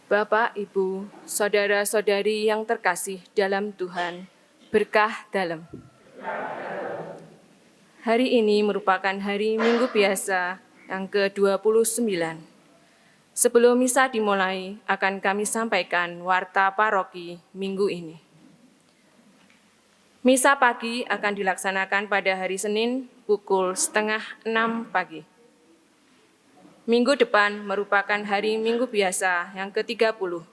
Bapak, Ibu, saudara-saudari yang terkasih dalam Tuhan, berkah dalam. Hari ini merupakan hari Minggu biasa yang ke-29. Sebelum misa dimulai, akan kami sampaikan warta paroki minggu ini. Misa pagi akan dilaksanakan pada hari Senin pukul 5:30 pagi. Minggu depan merupakan hari Minggu biasa yang ke-30.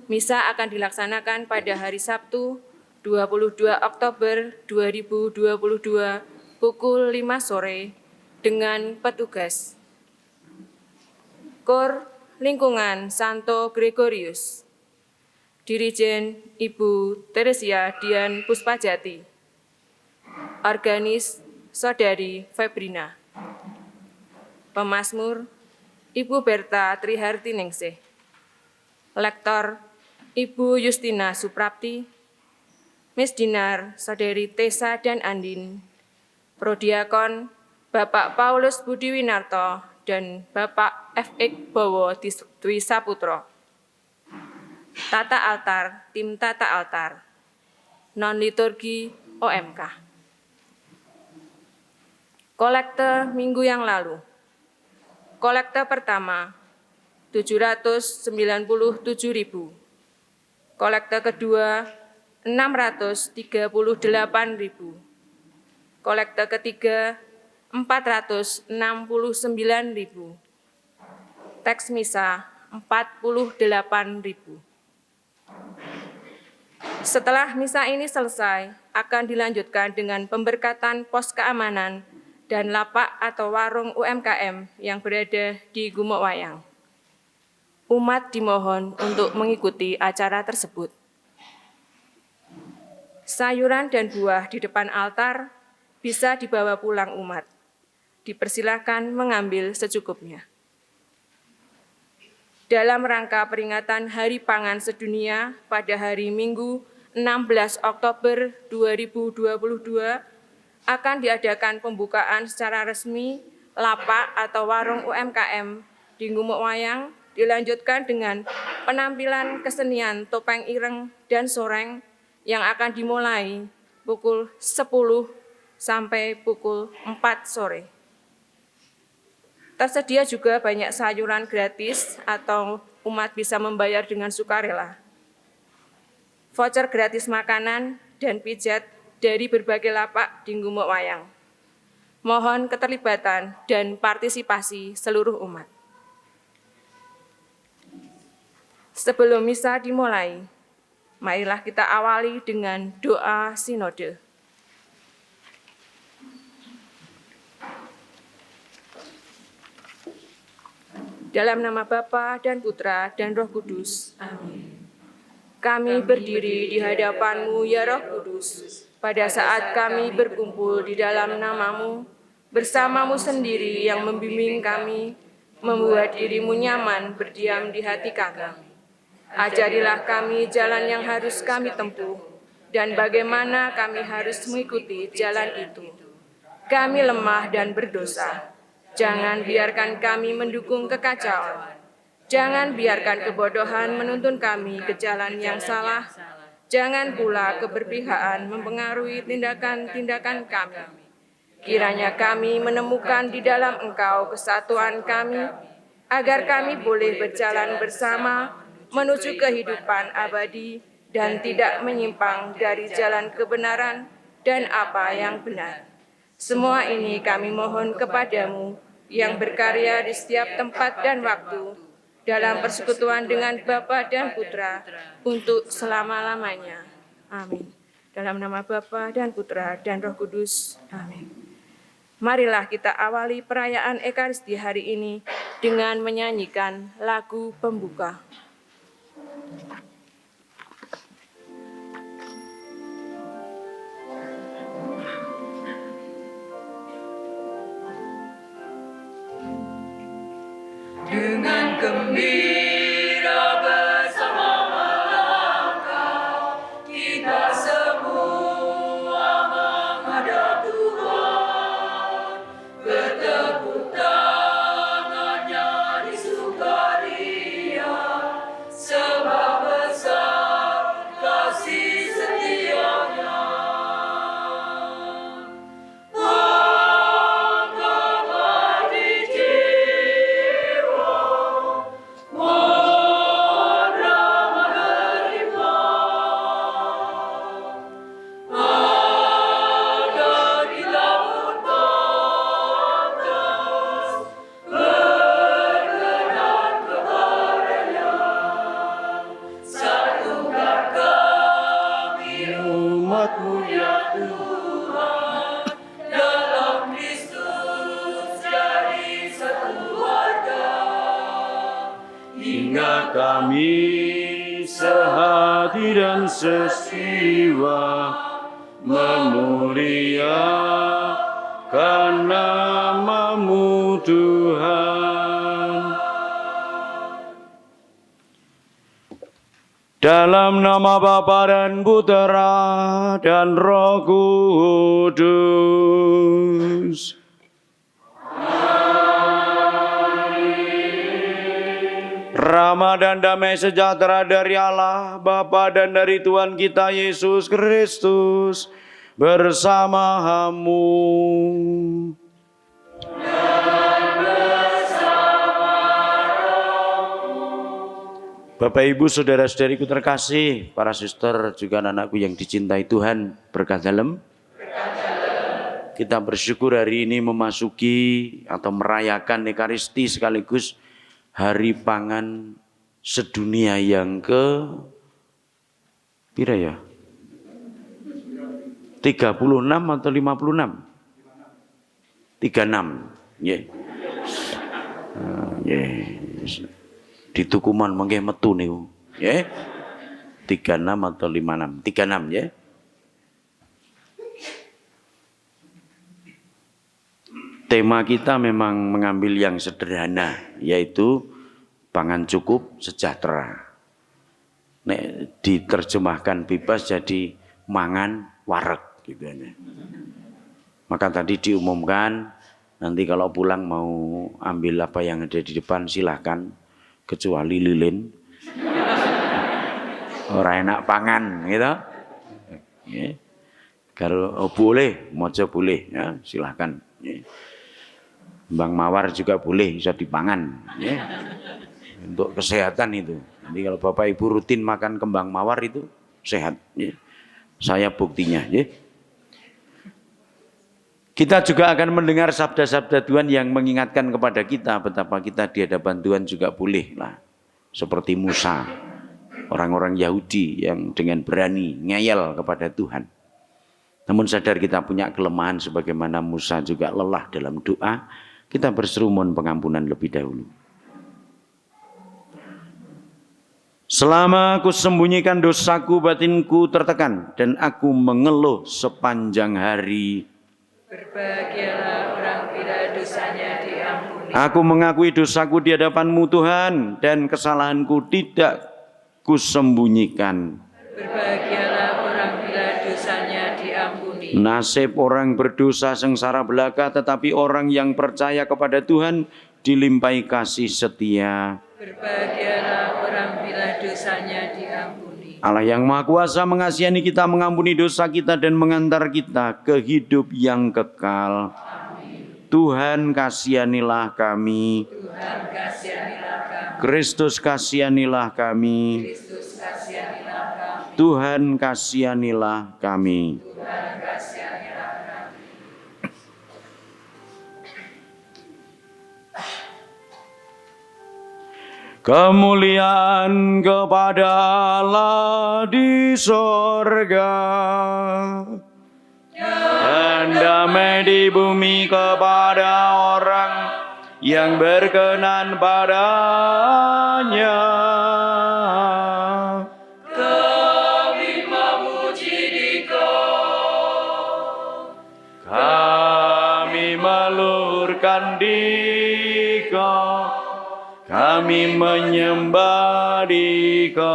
Misa akan dilaksanakan pada hari Sabtu 22 Oktober 2022 pukul 5 sore dengan petugas Kor Lingkungan Santo Gregorius, Dirijen Ibu Teresia Dian Puspajati, Organis Saudari Febrina, Pemazmur Ibu Berta Trihartiningsih, Lektor Ibu Justina Suprapti, Misdinar Saudari Tessa dan Andin, Prodiakon Bapak Paulus Budiwinarto dan Bapak F.X. Bowo Dwi Saputro, Tata Altar, Tim Tata Altar, Non-Liturgi OMK. Kolekte minggu yang lalu. Kolekte pertama 797.000. Kolekte kedua 638.000. Kolekte ketiga 469.000. Teks misa 48.000. Setelah misa ini selesai, akan dilanjutkan dengan pemberkatan pos keamanan dan lapak atau warung UMKM yang berada di Gumuk Wayang. Umat dimohon untuk mengikuti acara tersebut. Sayuran dan buah di depan altar bisa dibawa pulang umat. Dipersilakan mengambil secukupnya. Dalam rangka peringatan Hari Pangan Sedunia pada hari Minggu 16 Oktober 2022 akan diadakan pembukaan secara resmi lapak atau warung UMKM di Gumuk Wayang, dilanjutkan dengan penampilan kesenian topeng ireng dan soreng yang akan dimulai pukul 10 sampai pukul 4 sore. Tersedia juga banyak sayuran gratis atau umat bisa membayar dengan sukarela. Voucher gratis makanan dan pijat dari berbagai lapak di Gumuk Wayang. Mohon keterlibatan dan partisipasi seluruh umat. Sebelum misa dimulai, marilah kita awali dengan doa sinode. Dalam nama Bapa dan Putra dan Roh Kudus. Amin. Kami berdiri di hadapan-Mu, ya Roh Kudus, pada saat kami berkumpul di dalam nama-Mu, bersama-Mu sendiri yang membimbing kami, membuat diri-Mu nyaman berdiam di hati kami. Ajarilah kami jalan yang harus kami tempuh, dan bagaimana kami harus mengikuti jalan itu. Kami lemah dan berdosa. Jangan biarkan kami mendukung kekacauan. Jangan biarkan kebodohan menuntun kami ke jalan yang salah. Jangan pula keberpihakan mempengaruhi tindakan-tindakan kami. Kiranya kami menemukan di dalam Engkau kesatuan kami, agar kami boleh berjalan bersama menuju kehidupan abadi dan tidak menyimpang dari jalan kebenaran dan apa yang benar. Semua ini kami mohon kepadamu yang berkarya di setiap tempat dan waktu, dalam persekutuan dengan Bapa dan Putra, untuk selama-lamanya. Amin. Dalam nama Bapa dan Putra dan Roh Kudus. Amin. Marilah kita awali perayaan Ekaristi hari ini dengan menyanyikan lagu pembuka. Dengan gembira bersama melangkah, kita semua menghadap Tuhan. Bertepuk tangannya di sukaria, sehingga kami sehati dan sesiwa memuliakan nama-Mu Tuhan. Dalam nama Bapa dan Putera dan Roh Kudus. Rahmat dan damai sejahtera dari Allah Bapa dan dari Tuhan kita Yesus Kristus bersama-Mu. Bapak Ibu saudara-saudariku terkasih, para suster juga anak-anakku yang dicintai Tuhan, berkat dalam. Kita bersyukur hari ini memasuki atau merayakan Ekaristi sekaligus Hari Pangan Sedunia yang pira ya? 36 atau 56? 36. Nggih. Nggih. Di Tukuman mengke metu niku, nggih. 36 atau 56? 36 ya. Tema kita memang mengambil yang sederhana, yaitu pangan cukup sejahtera. Nek diterjemahkan bebas jadi mangan wareg gitu ya. Maka tadi diumumkan nanti kalau pulang mau ambil apa yang ada di depan silahkan, kecuali lilin. Ora enak pangan gitu. Ya. Kalau boleh, mojo boleh ya, silahkan. Ya. Kembang mawar juga boleh, bisa dipangan. Ya. Untuk kesehatan itu. Nanti kalau Bapak Ibu rutin makan kembang mawar itu sehat. Ya. Saya buktinya. Ya. Kita juga akan mendengar sabda-sabda Tuhan yang mengingatkan kepada kita betapa kita di hadapan Tuhan juga boleh lah. Seperti Musa, orang-orang Yahudi yang dengan berani ngeyel kepada Tuhan. Namun sadar kita punya kelemahan sebagaimana Musa juga lelah dalam doa, kita berseru mohon pengampunan lebih dahulu. Selama aku sembunyikan dosaku, batinku tertekan dan aku mengeluh sepanjang hari. Berbahagialah orang bila dosanya diampuni. Aku mengakui dosaku di hadapan-Mu Tuhan dan kesalahanku tidak kusembunyikan. Berbahagialah orang bila dosanya diampuni. Nasib orang berdosa sengsara belaka, tetapi orang yang percaya kepada Tuhan dilimpahi kasih setia. Berbahagialah orang bila dosanya diampuni. Allah yang Maha Kuasa mengasihani kita, mengampuni dosa kita dan mengantar kita ke hidup yang kekal. Amin. Tuhan kasihanilah kami. Tuhan kasihanilah kami. Kristus kasihanilah kami. Kristus kasihanilah kami. Tuhan kasihanilah kami. Tuhan kasihanilah kami. Kemuliaan kepada Allah di sorga dan damai di bumi kepada orang yang berkenan padanya. Kami memuji Dikau. Kami meluhurkan Dikau. Kami menyembah Dikau.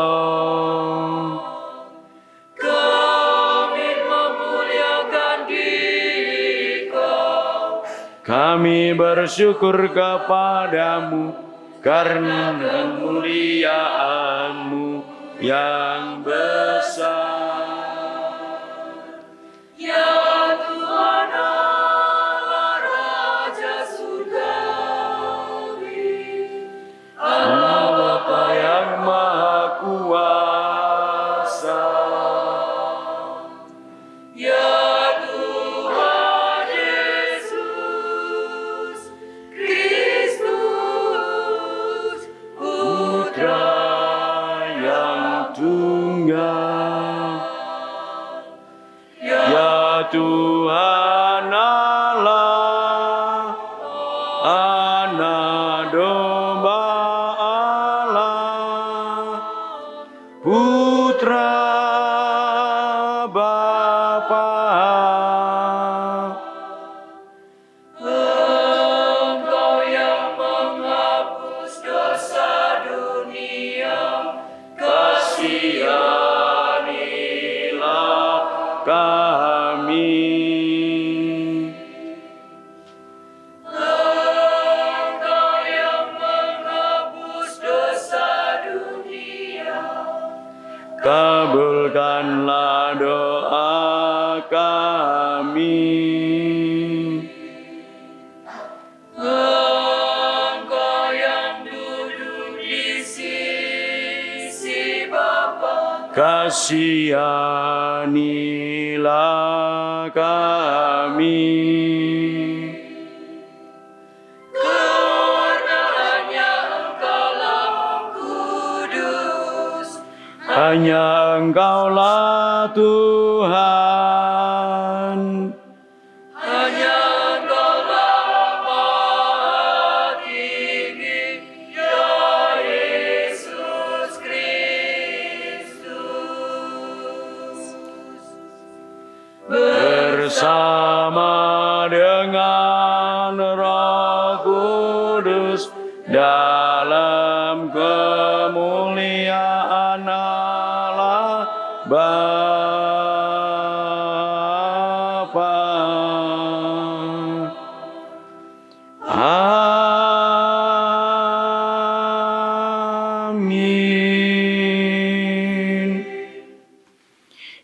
Kami memuliakan Dikau. Kami bersyukur kepadamu karena kemuliaan-Mu yang besar. Ya Tuhan Allah Raja Surgawi, Allah Bapa yang Maha Kuasa. ya Tuhan Yesus Kristus, Putra yang tunggal. Engkau yang duduk di sisi Bapa, kasihanilah kami. karena hanya Engkaulah kudus, Hanya Engkaulah Tuhan. hanya Engkaulah Maha Tinggi, ya Yesus Kristus. Bersama dengan Roh Kudus dalam kemuliaan Allah Bapa. Amin.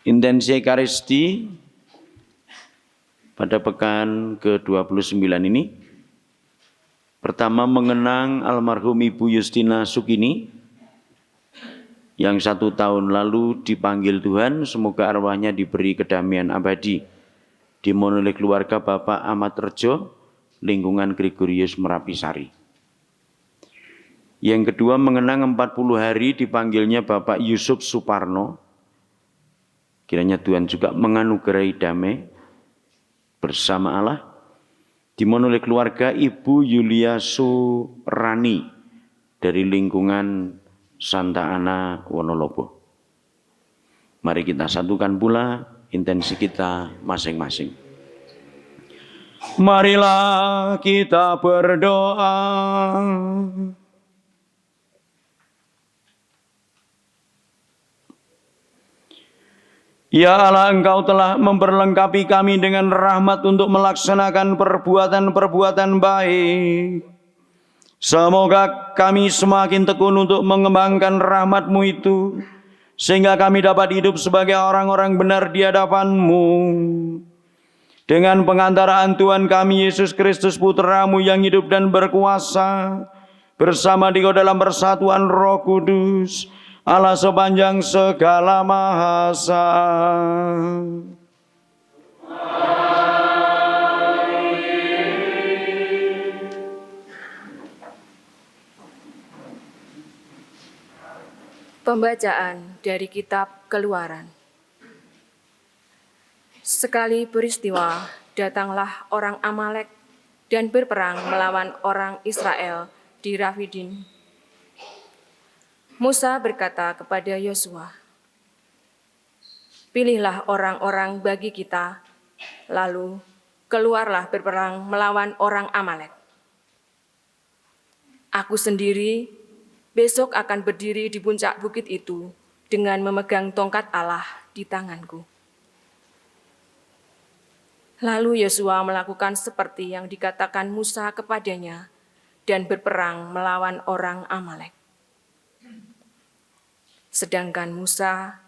Intensi Ekaristi pada pekan ke-29 ini, pertama mengenang almarhum Ibu Justina Sukini yang 1 tahun lalu dipanggil Tuhan, semoga arwahnya diberi kedamaian abadi. Dimohon oleh keluarga Bapak Ahmad Rejo, lingkungan Gregorius Merapisari. Yang kedua mengenang 40 hari dipanggilnya Bapak Yusuf Suparno. Kiranya Tuhan juga menganugerahi damai bersama Allah. Dimohon oleh keluarga Ibu Yulia Surani dari lingkungan Santa Ana Wonolobo. Mari kita satukan pula intensi kita masing-masing. Marilah kita berdoa. Ya Allah, Engkau telah memperlengkapi kami dengan rahmat untuk melaksanakan perbuatan-perbuatan baik. Semoga kami semakin tekun untuk mengembangkan rahmat-Mu itu, sehingga kami dapat hidup sebagai orang-orang benar di hadapan-Mu. Dengan pengantaraan Tuhan kami Yesus Kristus Putra-Mu yang hidup dan berkuasa, bersama Dikau dalam persatuan Roh Kudus, Allah sepanjang segala mahasa. Pembacaan dari Kitab Keluaran. Sekali peristiwa, datanglah orang Amalek dan berperang melawan orang Israel di Rafidim. Musa berkata kepada Yosua, "Pilihlah orang-orang bagi kita, lalu keluarlah berperang melawan orang Amalek. Aku sendiri besok akan berdiri di puncak bukit itu dengan memegang tongkat Allah di tanganku." Lalu Yosua melakukan seperti yang dikatakan Musa kepadanya dan berperang melawan orang Amalek. Sedangkan Musa,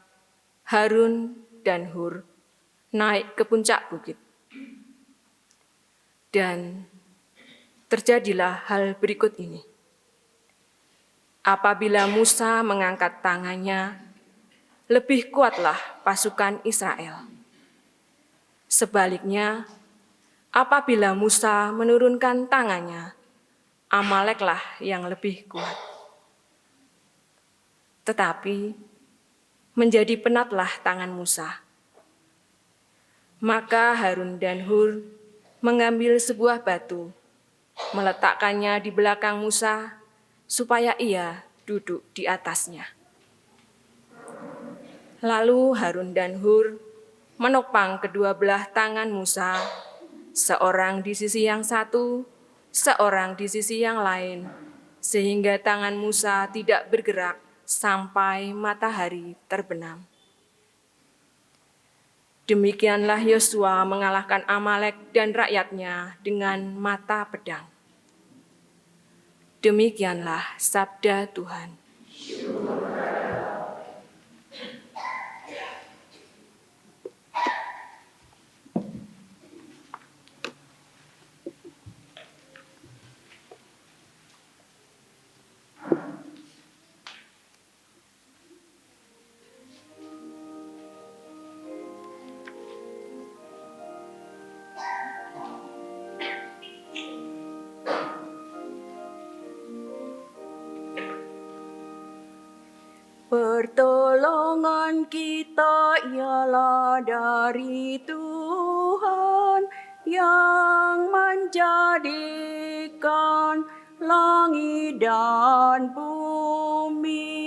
Harun, dan Hur naik ke puncak bukit. Dan terjadilah hal berikut ini. Apabila Musa mengangkat tangannya, lebih kuatlah pasukan Israel. Sebaliknya, apabila Musa menurunkan tangannya, Amaleklah yang lebih kuat. Tetapi menjadi penatlah tangan Musa. Maka Harun dan Hur mengambil sebuah batu, meletakkannya di belakang Musa, supaya ia duduk di atasnya. Lalu Harun dan Hur menopang kedua belah tangan Musa, seorang di sisi yang satu, seorang di sisi yang lain, sehingga tangan Musa tidak bergerak sampai matahari terbenam. Demikianlah Yosua mengalahkan Amalek dan rakyatnya dengan mata pedang. Demikianlah sabda Tuhan. Pertolongan kita ialah dari Tuhan yang menjadikan langit dan bumi.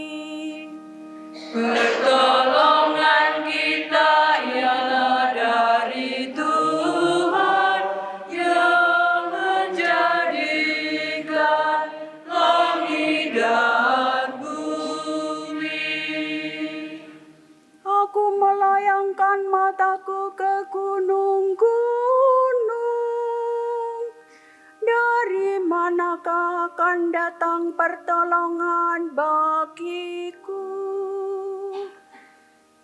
Pertolongan kita ialah dari Tuhan yang menjadikan langit dan bumi. Aku melayangkan mataku ke gunung-gunung. Dari manakah akan datang pertolongan bagiku?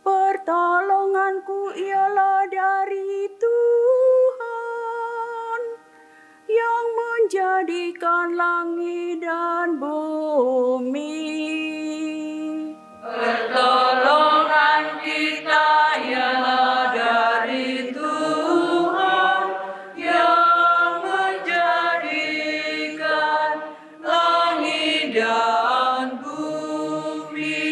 Pertolonganku ialah dari Tuhan yang menjadikan langit dan bumi. Pertolongan kita ialah dari Tuhan yang menjadikan langit dan bumi.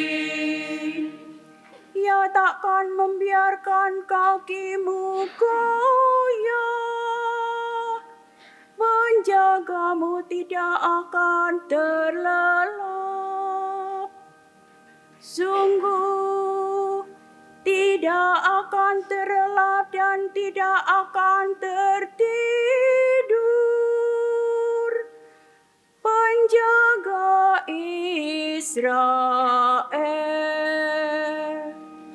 Ia takkan membiarkan kakimu goyah, menjagamu tidak akan terlelap. Sungguh tidak akan terlelap dan tidak akan tertidur. Penjaga Israel.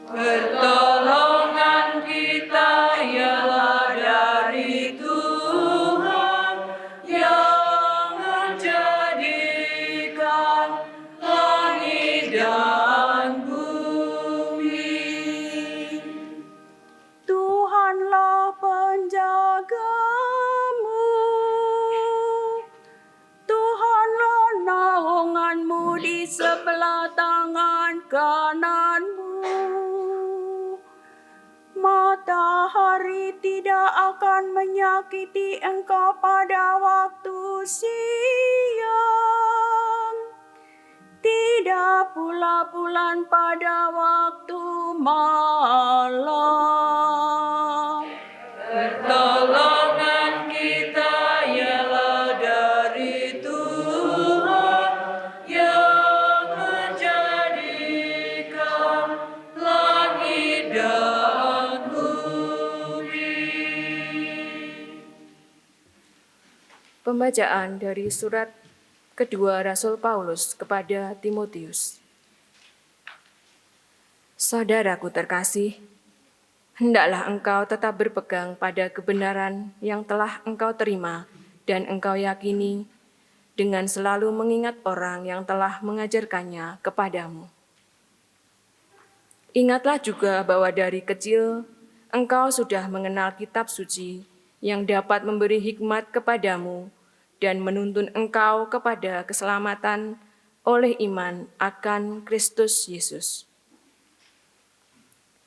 Pertolongan kita ialah dari Tuhan yang menjadikan langit dan bumi. Tuhanlah penjagamu, Tuhanlah naunganmu di sebelah tangan kananmu. Matahari tidak akan menyakiti engkau pada waktu siang, tidak pula bulan pada waktu malam. Pertolongan kita ialah dari Tuhan yang menjadikan langit dan bumi. Pembacaan dari surat kedua Rasul Paulus kepada Timotius. Saudaraku terkasih, hendaklah engkau tetap berpegang pada kebenaran yang telah engkau terima dan engkau yakini, dengan selalu mengingat orang yang telah mengajarkannya kepadamu. Ingatlah juga bahwa dari kecil engkau sudah mengenal kitab suci yang dapat memberi hikmat kepadamu dan menuntun engkau kepada keselamatan oleh iman akan Kristus Yesus.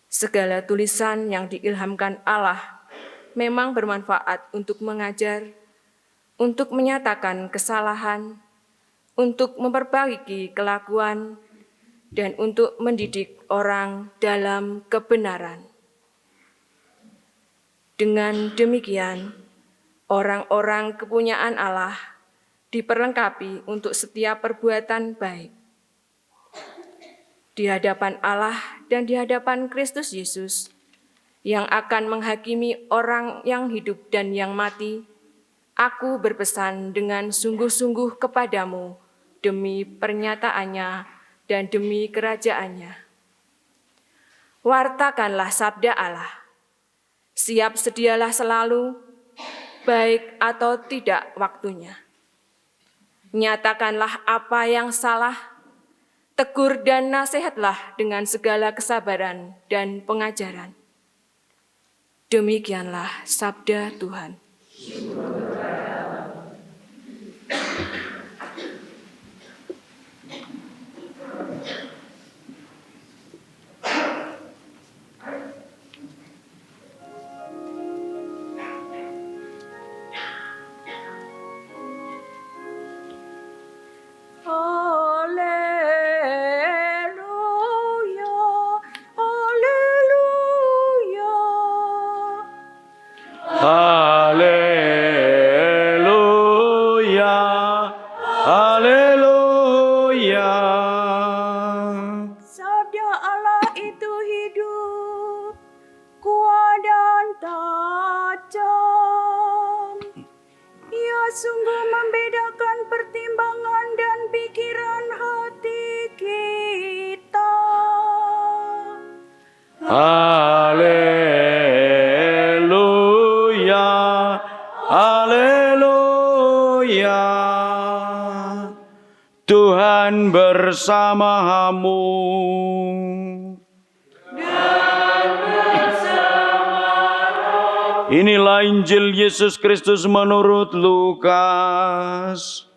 Segala tulisan yang diilhamkan Allah memang bermanfaat untuk mengajar, untuk menyatakan kesalahan, untuk memperbaiki kelakuan, dan untuk mendidik orang dalam kebenaran. Dengan demikian, orang-orang kepunyaan Allah diperlengkapi untuk setiap perbuatan baik. Di hadapan Allah dan di hadapan Kristus Yesus, yang akan menghakimi orang yang hidup dan yang mati, aku berpesan dengan sungguh-sungguh kepadamu demi pernyataannya dan demi kerajaannya. Wartakanlah sabda Allah, siap sedialah selalu, baik atau tidak waktunya. Nyatakanlah apa yang salah, tegur dan nasihatlah dengan segala kesabaran dan pengajaran. Demikianlah sabda Tuhan. Haleluya, haleluya. Tuhan bersamamu. Inilah Injil Yesus Kristus menurut Lukas.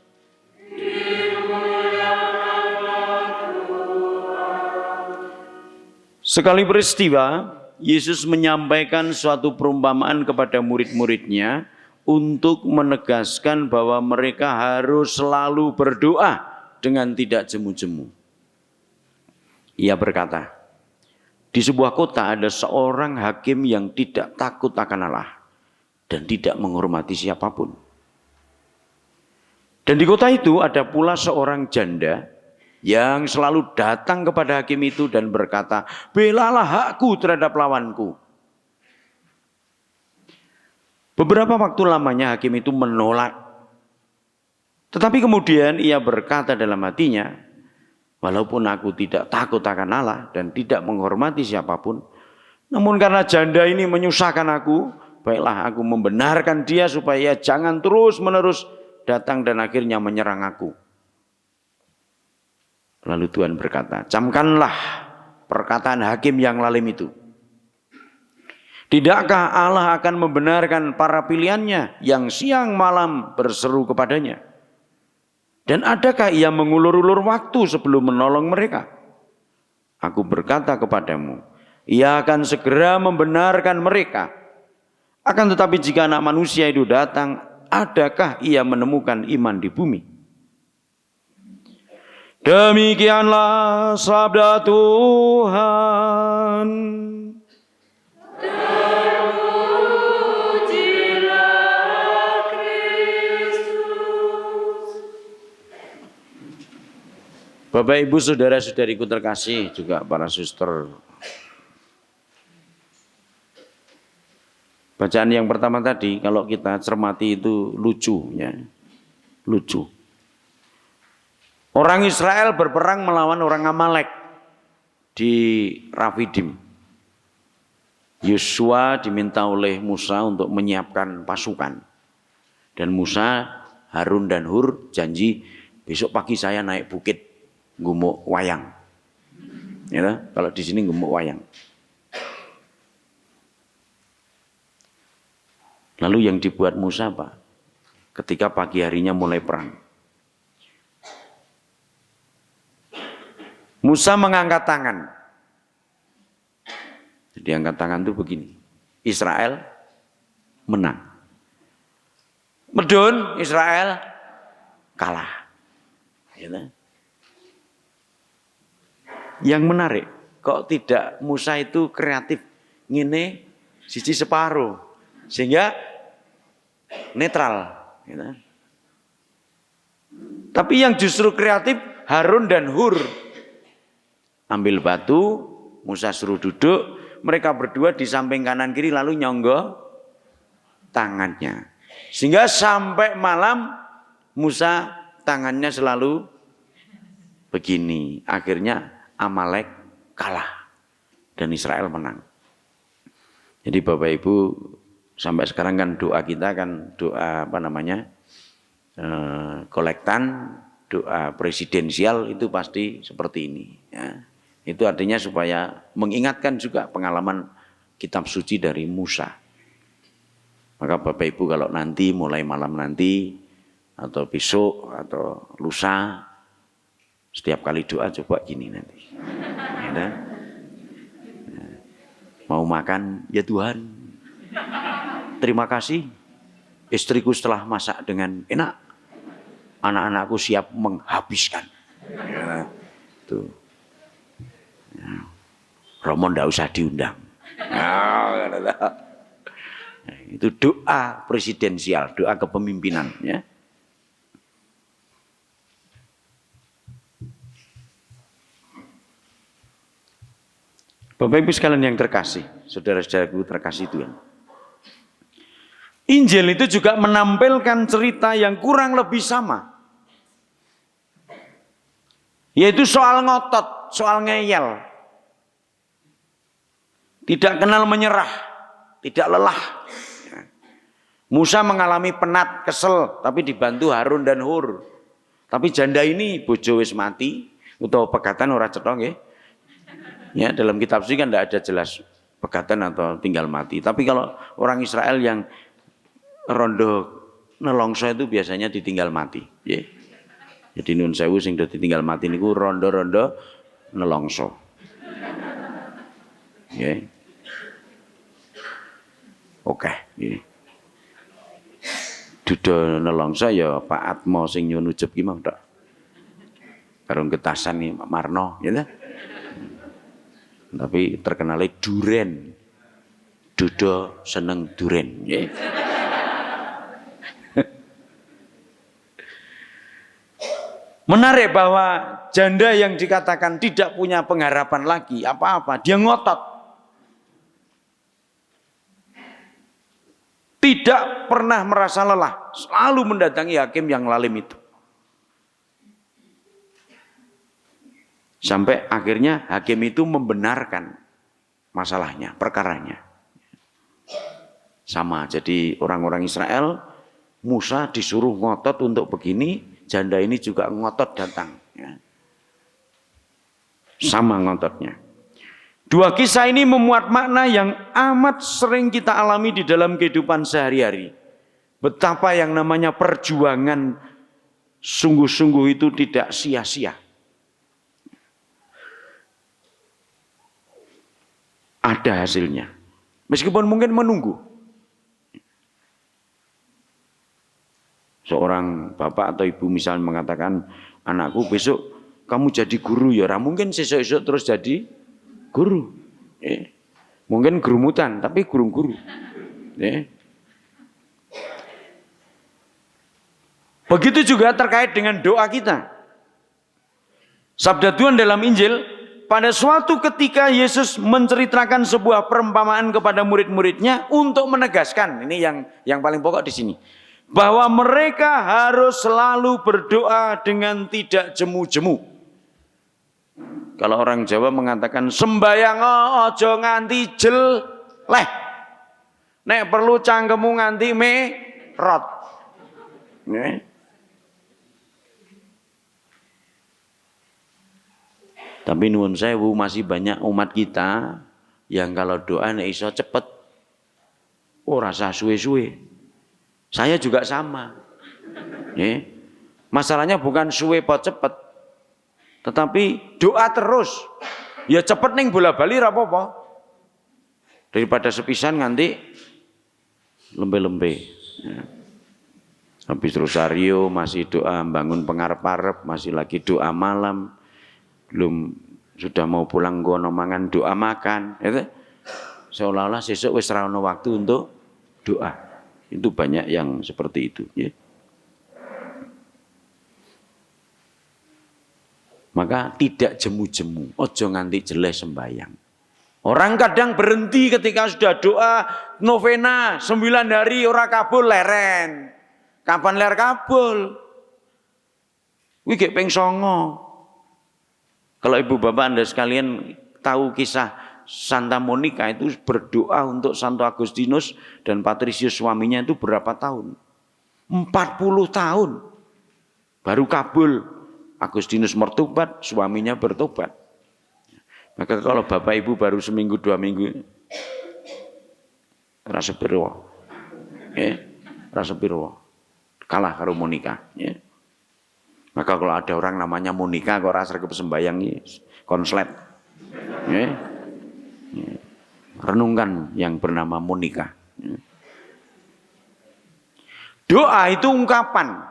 Sekali peristiwa, Yesus menyampaikan suatu perumpamaan kepada murid-muridnya untuk menegaskan bahwa mereka harus selalu berdoa dengan tidak jemu-jemu. Ia berkata, di sebuah kota ada seorang hakim yang tidak takut akan Allah dan tidak menghormati siapapun. Dan di kota itu ada pula seorang janda yang selalu datang kepada hakim itu dan berkata, belalah hakku terhadap lawanku. Beberapa waktu lamanya hakim itu menolak. Tetapi kemudian ia berkata dalam hatinya, walaupun aku tidak takut akan Allah dan tidak menghormati siapapun, namun karena janda ini menyusahkan aku, baiklah aku membenarkan dia supaya jangan terus-menerus datang dan akhirnya menyerang aku. Lalu Tuhan berkata, camkanlah perkataan hakim yang lalim itu. Tidakkah Allah akan membenarkan para pilihannya yang siang malam berseru kepadanya? Dan adakah ia mengulur-ulur waktu sebelum menolong mereka? Aku berkata kepadamu, ia akan segera membenarkan mereka. Akan tetapi jika anak manusia itu datang, adakah ia menemukan iman di bumi? Demikianlah sabda Tuhan. Terpujilah Kristus. Bapak, Ibu, saudara-saudariku terkasih, juga para suster. Bacaan yang pertama tadi, kalau kita cermati itu lucu, ya, lucu. Orang Israel berperang melawan orang Amalek di Rafidim. Yosua diminta oleh Musa untuk menyiapkan pasukan. Dan Musa, Harun dan Hur janji besok pagi saya naik bukit gumuk wayang. Ya, kalau di sini gumuk wayang. Lalu yang dibuat Musa apa? Ketika pagi harinya mulai perang. Musa mengangkat tangan. Jadi angkat tangan itu begini. Israel menang. Medun, Israel kalah. Yang menarik, kok tidak Musa itu kreatif. Ngene siji separuh. Sehingga netral. Tapi yang justru kreatif Harun dan Hur. Ambil batu, Musa suruh duduk, mereka berdua di samping kanan kiri lalu nyonggo tangannya. Sehingga sampai malam Musa tangannya selalu begini. Akhirnya Amalek kalah dan Israel menang. Jadi Bapak Ibu, sampai sekarang kan doa kita kan doa kolektan, doa presidensial itu pasti seperti ini. Ya. Itu artinya supaya mengingatkan juga pengalaman kitab suci dari Musa. Maka Bapak Ibu kalau nanti mulai malam nanti atau besok atau lusa setiap kali doa coba gini nanti. Ya, mau makan ya Tuhan. Terima kasih istriku setelah masak dengan enak. Anak-anakku siap menghabiskan. Ya, tuh. Ya. Romo ndak usah diundang. Itu doa presidensial, doa kepemimpinan. Ya. Bapak Ibu sekalian yang terkasih, saudara-saudaraku terkasih Tuhan. Injil itu juga menampilkan cerita yang kurang lebih sama. Yaitu soal ngotot, soal ngeyel. tidak kenal menyerah, tidak lelah. Musa mengalami penat, kesel, tapi dibantu Harun dan Hur. Tapi janda ini bojo wis mati, utawa pegatan ora cetha nggih. Ya, dalam kitab suci kan tidak ada jelas pegatan atau tinggal mati. Tapi kalau orang Israel yang rondo nelongso itu biasanya ditinggal mati. Ya. Jadi nun sewu sing do ditinggal mati niku rondo-rondo nelongso. Ya. Oke. Ya. Duda nelongso ya Pak Atmo sing nyuwun ujub ki mau tok. Karo getasan iki Pak Marno, ya ta? Tapi terkenalnya duren. Duda seneng duren, ya. Menarik bahwa janda yang dikatakan tidak punya pengharapan lagi apa-apa, dia ngotot. Tidak pernah merasa lelah, selalu mendatangi hakim yang lalim itu. Sampai akhirnya hakim itu membenarkan masalahnya, perkaranya. Sama, jadi orang-orang Israel, Musa disuruh ngotot untuk begini, janda ini juga ngotot datang. Sama ngototnya. Dua kisah ini memuat makna yang amat sering kita alami di dalam kehidupan sehari-hari. Betapa yang namanya perjuangan sungguh-sungguh itu tidak sia-sia. Ada hasilnya. Meskipun mungkin menunggu. Seorang bapak atau ibu misalnya mengatakan, anakku besok kamu jadi guru ya. Mungkin sesuk-esuk terus jadi guru. Mungkin gerumutan, tapi guru-guru. Begitu juga terkait dengan doa kita. Sabda Tuhan dalam Injil, pada suatu ketika Yesus menceritakan sebuah perumpamaan kepada murid-muridnya untuk menegaskan, ini yang paling pokok di sini, bahwa mereka harus selalu berdoa dengan tidak jemu-jemu. Kalau orang Jawa mengatakan sembayang aja nganti jeleh. Nek perlu cangkemmu nganti merot. Tapi nuwun sewu masih banyak umat kita yang kalau doa nek iso cepet ora usah suwe-suwe. Saya juga sama. Masalahnya bukan suwe po cepet, tetapi doa terus. Ya cepet ning bola-bali ra apa-apa. Daripada sepisan nganti lembe-lembe. Habis rosario masih doa bangun pengarep-arep, masih lagi doa malam. Belum sudah mau pulang gono mangan doa makan, gitu. Seolah-olah sesuk wis ra ono waktu untuk doa. Itu banyak yang seperti itu, ya. Maka tidak jemu-jemu, ojo nganti jeleh sembayang. Orang kadang berhenti ketika sudah doa novena 9 hari ora kabul leren. Kapan ler kabul? Kuwi gek ping 9. Kalau ibu bapak Anda sekalian tahu kisah Santa Monica itu berdoa untuk Santo Agustinus dan Patricius suaminya itu berapa tahun? 40 tahun baru kabul. Agustinus mertobat, suaminya bertobat. Maka kalau bapak ibu baru seminggu 2 minggu, rasa piro, rasa piro, kalah karo Monica. Maka kalau ada orang namanya Monica, kok rasa kesembayang konslet, renungkan yang bernama Monica. Doa itu ungkapan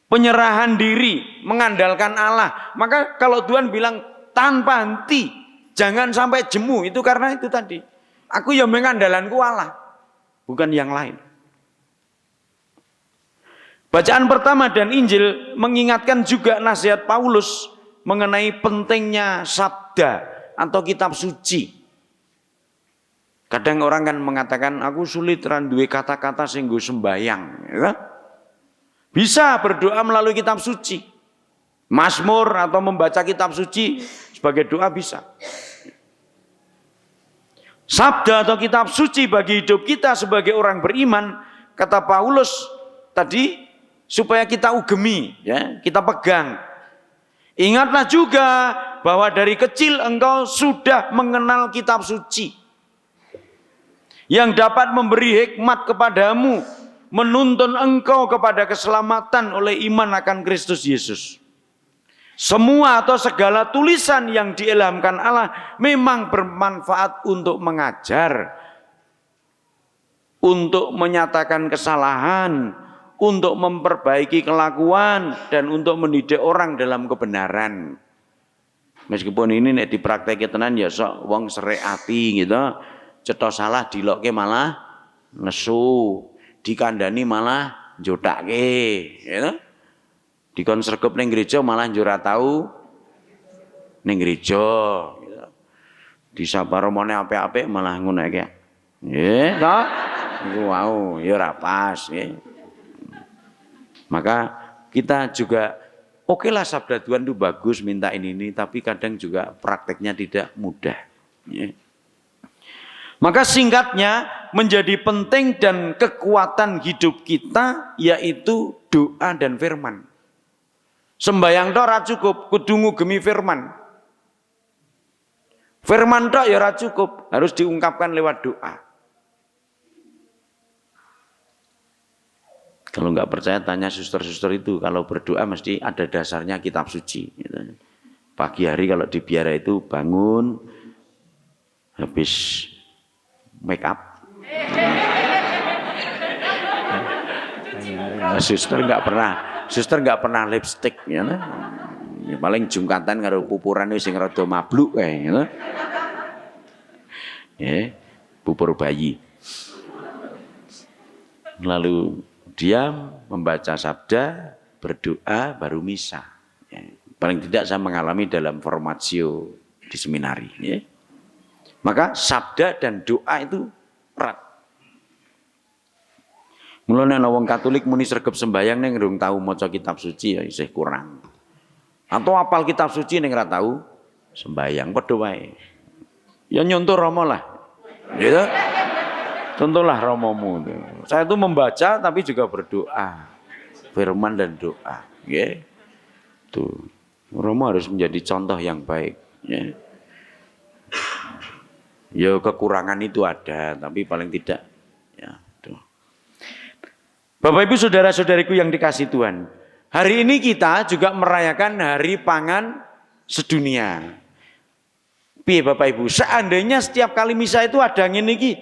penyerahan diri, mengandalkan Allah. Maka kalau Tuhan bilang tanpa henti, jangan sampai jemu, itu karena itu tadi. Aku yang mengandalanku Allah, bukan yang lain. Bacaan pertama dan Injil mengingatkan juga nasihat Paulus mengenai pentingnya sabda atau kitab suci. Kadang orang kan mengatakan, aku sulit randuwe kata-kata sing nggo sembayang, ya? Bisa berdoa melalui kitab suci. Mazmur atau membaca kitab suci sebagai doa bisa. sabda atau kitab suci bagi hidup kita sebagai orang beriman, kata Paulus tadi, supaya kita ugemi, ya, kita pegang. Ingatlah juga bahwa dari kecil engkau sudah mengenal kitab suci yang dapat memberi hikmat kepadamu, menuntun engkau kepada keselamatan oleh iman akan Kristus Yesus. Semua atau segala tulisan yang diilhamkan Allah memang bermanfaat untuk mengajar, untuk menyatakan kesalahan, untuk memperbaiki kelakuan, dan untuk mendidik orang dalam kebenaran. Meskipun ini nek dipraktekke tenan ya sok wong serik ati gitu, cetha salah dilokke malah nesu, dikandani malah njothake, gitu. Dikon sregep ning gereja malah njur ora tau ning gereja, gitu. Disapa romone apik-apik malah ngono iki. Nggih, to? Iku wau ya ora pas, nggih. Maka kita juga oke lah sabda Tuhan itu bagus, minta ini, tapi kadang juga prakteknya tidak mudah. Ya. Maka singkatnya menjadi penting dan kekuatan hidup kita yaitu doa dan firman. Sembayang tok ora cukup, kudu ngugemi firman. Firman tok ya ora cukup, harus diungkapkan lewat doa. Kalau nggak percaya tanya suster-suster itu, kalau berdoa mesti ada dasarnya kitab suci. Gitu. Pagi hari kalau di biara itu bangun, habis make up. Suster nggak pernah lipstick, ya, ya, paling jungkatan karo pupuran sing rada mabluk kae, gitu. Ya, pupur bayi. Lalu dia membaca sabda, berdoa, baru misa. Ya, paling tidak saya mengalami dalam formatio di seminari. Ya. Maka sabda dan doa itu erat. Mulane ana wong Katolik muni sregep sembayang ning durung tau maca kitab suci ya isih kurang. Atau apal kitab suci ning ora tau sembayang padha wae. Ya nyontoh Rama lah. Gitu. Contohlah Romomu. Saya itu membaca tapi juga berdoa. Firman dan doa, nggih. Tuh. Romo harus menjadi contoh yang baik, ya. Ya kekurangan itu ada, tapi paling tidak ya. Bapak Ibu saudara-saudariku yang dikasihi Tuhan, hari ini kita juga merayakan Hari Pangan Sedunia. Piye Bapak Ibu, seandainya setiap kali misa itu ada ngene iki.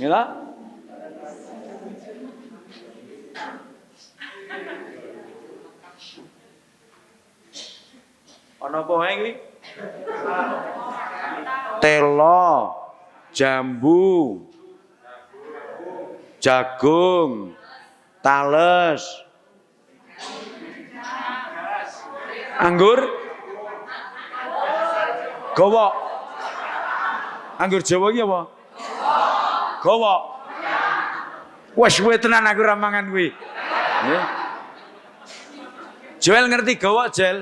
Ya. Ana apa wae iki? Telo, jambu, jagung, tales, anggur, gowok. Anggur Jawa iki apa? Gowok. Wes suwe tenan aku ra mangan kuwi. Nggih. Joel ngerti gowok, Jel?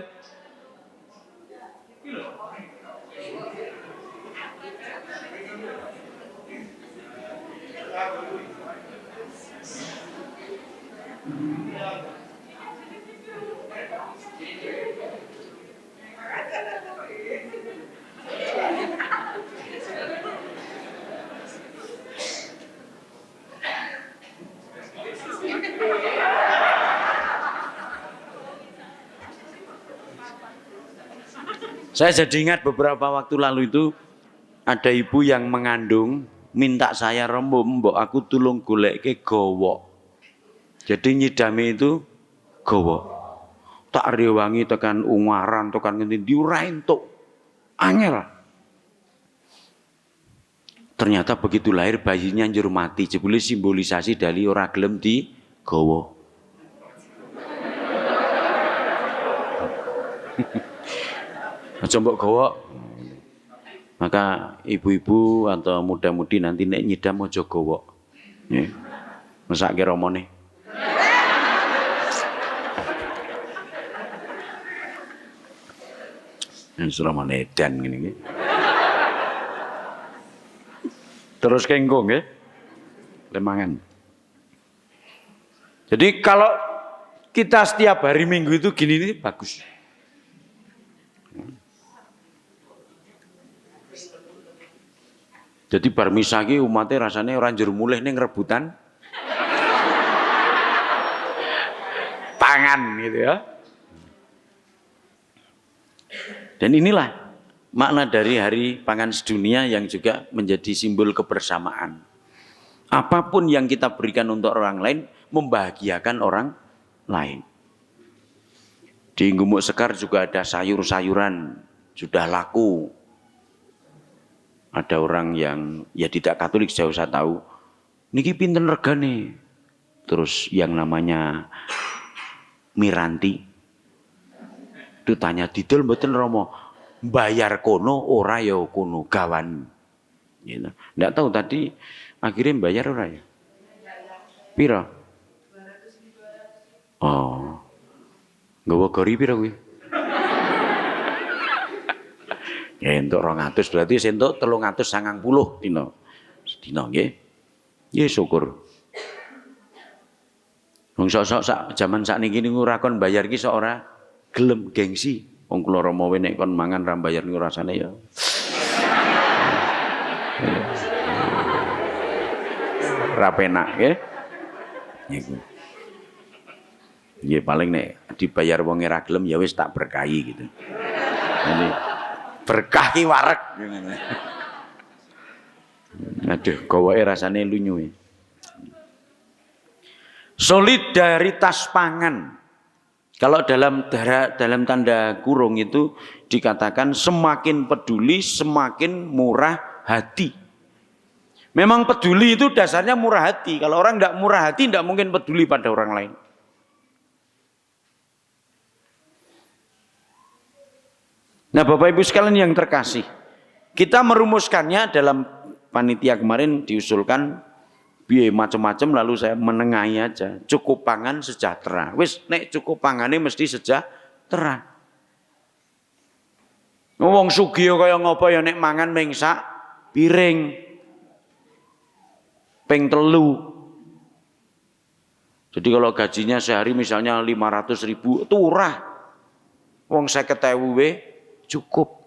Saya jadi ingat beberapa waktu lalu itu ada ibu yang mengandung minta saya Romo mbok aku tulung goleke gowok. Jadi nyidame itu gowok. Tak rewangi tekan ungaran tekan ngendi ora entuk. Angel. Ternyata begitu lahir bayinya njur mati, jebule simbolisasi dari ora gelem di gowo. Aja mbok gowok. Maka ibu-ibu atau muda-mudi nanti nek nyidam aja gowok. Nggih. Mesake romone. Yang suramane edan ngene iki. Terus kengko nggih. Lemangan. Jadi kalau kita setiap hari Minggu itu gini nih bagus. Jadi bar misah ki umatnya rasanya orang jero mulih ning rebutan pangan gitu ya. Dan inilah makna dari Hari Pangan Sedunia yang juga menjadi simbol kebersamaan. Apapun yang kita berikan untuk orang lain membahagiakan orang lain. Di Gumuk Sekar juga ada sayur-sayuran sudah laku. Ada orang yang ya tidak Katolik jauh saya tahu. Niki pinten regane. Terus yang namanya Miranti itu tanya didol mboten Romo, bayar kono ora ya kono gawan. Gitu. Nggak tahu tadi akhirnya bayar ora ya? Pira? Oh. Nggawa gori pira kuwi? Ya entuk 200 berarti entuk 390 dina. Sedina nggih. Nggih syukur. Wong sok-sok sak jaman sakniki niku ora kon bayar ki sok ora gelem gengsi. Wong kula Rama nek kon mangan ra bayar niku rasane ya. Ra penak nggih. Niku. Nggih paling nek dibayar wong ora gelem ya wis tak berkahi gitu. Jadi berkahi wareg. Aduh, gawake rasane lunyu. Solidaritas pangan. Kalau dalam tanda kurung itu dikatakan semakin peduli, semakin murah hati. Memang peduli itu dasarnya murah hati. Kalau orang tidak murah hati, tidak mungkin peduli pada orang lain. Nah Bapak Ibu sekalian yang terkasih, kita merumuskannya dalam panitia kemarin diusulkan biaya macam-macam lalu saya menengahi aja, cukup pangan sejahtera. Wis nek cukup pangannya mesti sejahtera. Wong sugih kaya ngopo ya nek mangan ming sak piring. Ping 3. Jadi kalau gajinya sehari misalnya 500.000 itu murah. Wong 50.000 we cukup.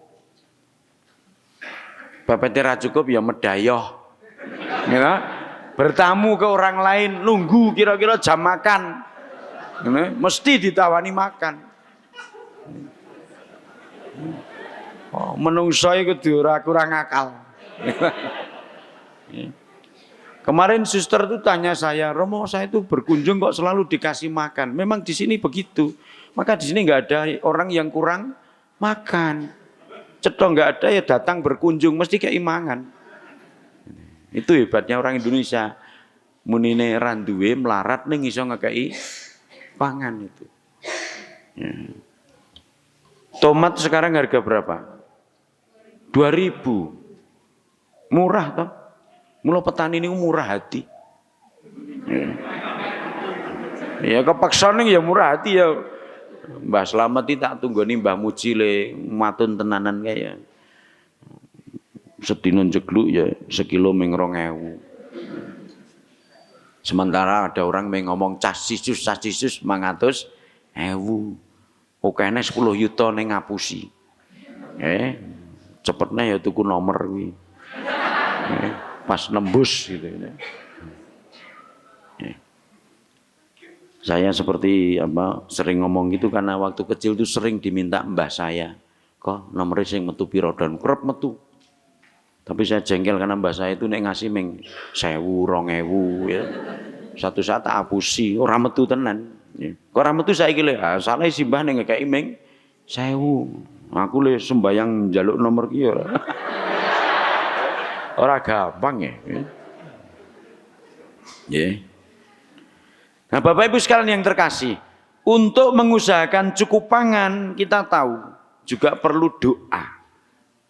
Bapaknya cukup ya medayoh. Ya, bertamu ke orang lain, nunggu kira-kira jam makan. Ya, mesti ditawani makan. Oh, menungso iku ora kurang akal. Kemarin suster itu tanya saya, Romo saya itu berkunjung kok selalu dikasih makan. Memang di sini begitu. Maka di sini nggak ada orang yang kurang makan. Cetok nggak ada ya datang berkunjung mesti keimangan. Itu hebatnya orang Indonesia. Munine randuwe melarat ning iso ngekei pangan itu. Ya. Tomat sekarang harga berapa? 2.000. Murah toh? Mula petani ini murah hati. Ya kepaksa ning ya murah hati ya. Mbah Slamet iki tak tunggoni Mbah Muji le matun tenanan kaya. Sedina jegluk ya sekilo ming 2.000. Sementara ada orang yang ngomong casisus 500.000. Okene 10 yuta ning ngapusi. Cepetnya ya tuku nomor kuwi. Pas nembus gitu ya. Saya seperti sering ngomong gitu karena waktu kecil itu sering diminta mbah saya. Kok nomornya sing metu piro dan kerep metu. Tapi saya jengkel karena mbah saya itu nek ngasih ming 1.000, 2.000 ya. Satu saat tak apusi, ora metu tenan. Kok ora metu saiki le, salah si mbah ning ngekeki ming 1.000. Aku le sembayang njaluk nomor ki ora. Ora gampang ya. Yeah. Nah Bapak Ibu sekalian yang terkasih, untuk mengusahakan cukup pangan kita tahu juga perlu doa,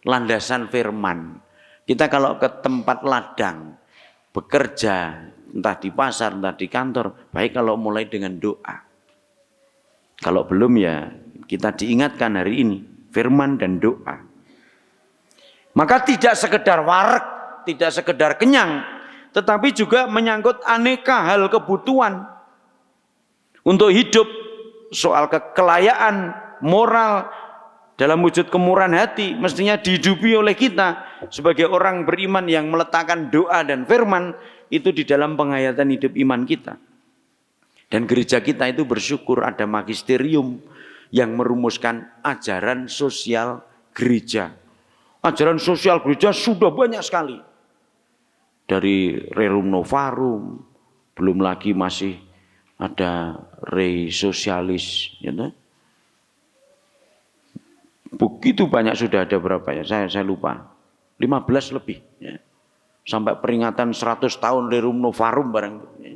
landasan firman. Kita kalau ke tempat ladang, bekerja, entah di pasar, entah di kantor, baik kalau mulai dengan doa. Kalau belum ya kita diingatkan hari ini, firman dan doa. Maka tidak sekedar wareg, tidak sekedar kenyang, tetapi juga menyangkut aneka hal kebutuhan untuk hidup, soal kekayaan, moral, dalam wujud kemurahan hati, mestinya dihidupi oleh kita sebagai orang beriman yang meletakkan doa dan firman itu di dalam penghayatan hidup iman kita. Dan gereja kita itu bersyukur ada magisterium yang merumuskan ajaran sosial gereja. Ajaran sosial gereja sudah banyak sekali. Dari Rerum Novarum, belum lagi masih ada Rei Sosialis. Gitu. Begitu banyak sudah ada berapa ya, saya lupa. 15 lebih. Ya. Sampai peringatan 100 tahun Rerum Novarum barang. Ya.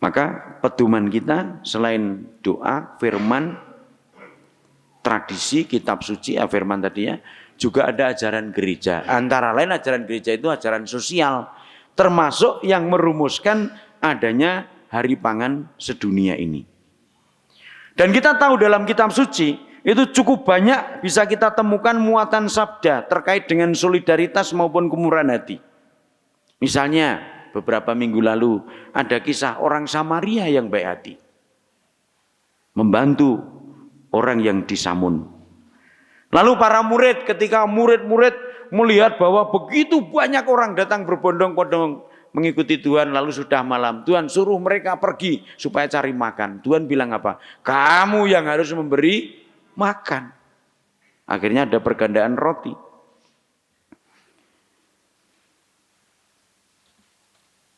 Maka pedoman kita selain doa, firman, tradisi, kitab suci, firman tadi ya, juga ada ajaran gereja. Antara lain ajaran gereja itu ajaran sosial, termasuk yang merumuskan adanya hari pangan sedunia ini. Dan kita tahu dalam kitab suci itu cukup banyak bisa kita temukan muatan sabda terkait dengan solidaritas maupun kemurahan hati. Misalnya beberapa minggu lalu ada kisah orang Samaria yang baik hati, membantu orang yang disamun. Lalu para murid, ketika murid-murid melihat bahwa begitu banyak orang datang berbondong-bondong mengikuti Tuhan, lalu sudah malam, Tuhan suruh mereka pergi supaya cari makan. Tuhan bilang apa? Kamu yang harus memberi makan. Akhirnya ada pergandaan roti.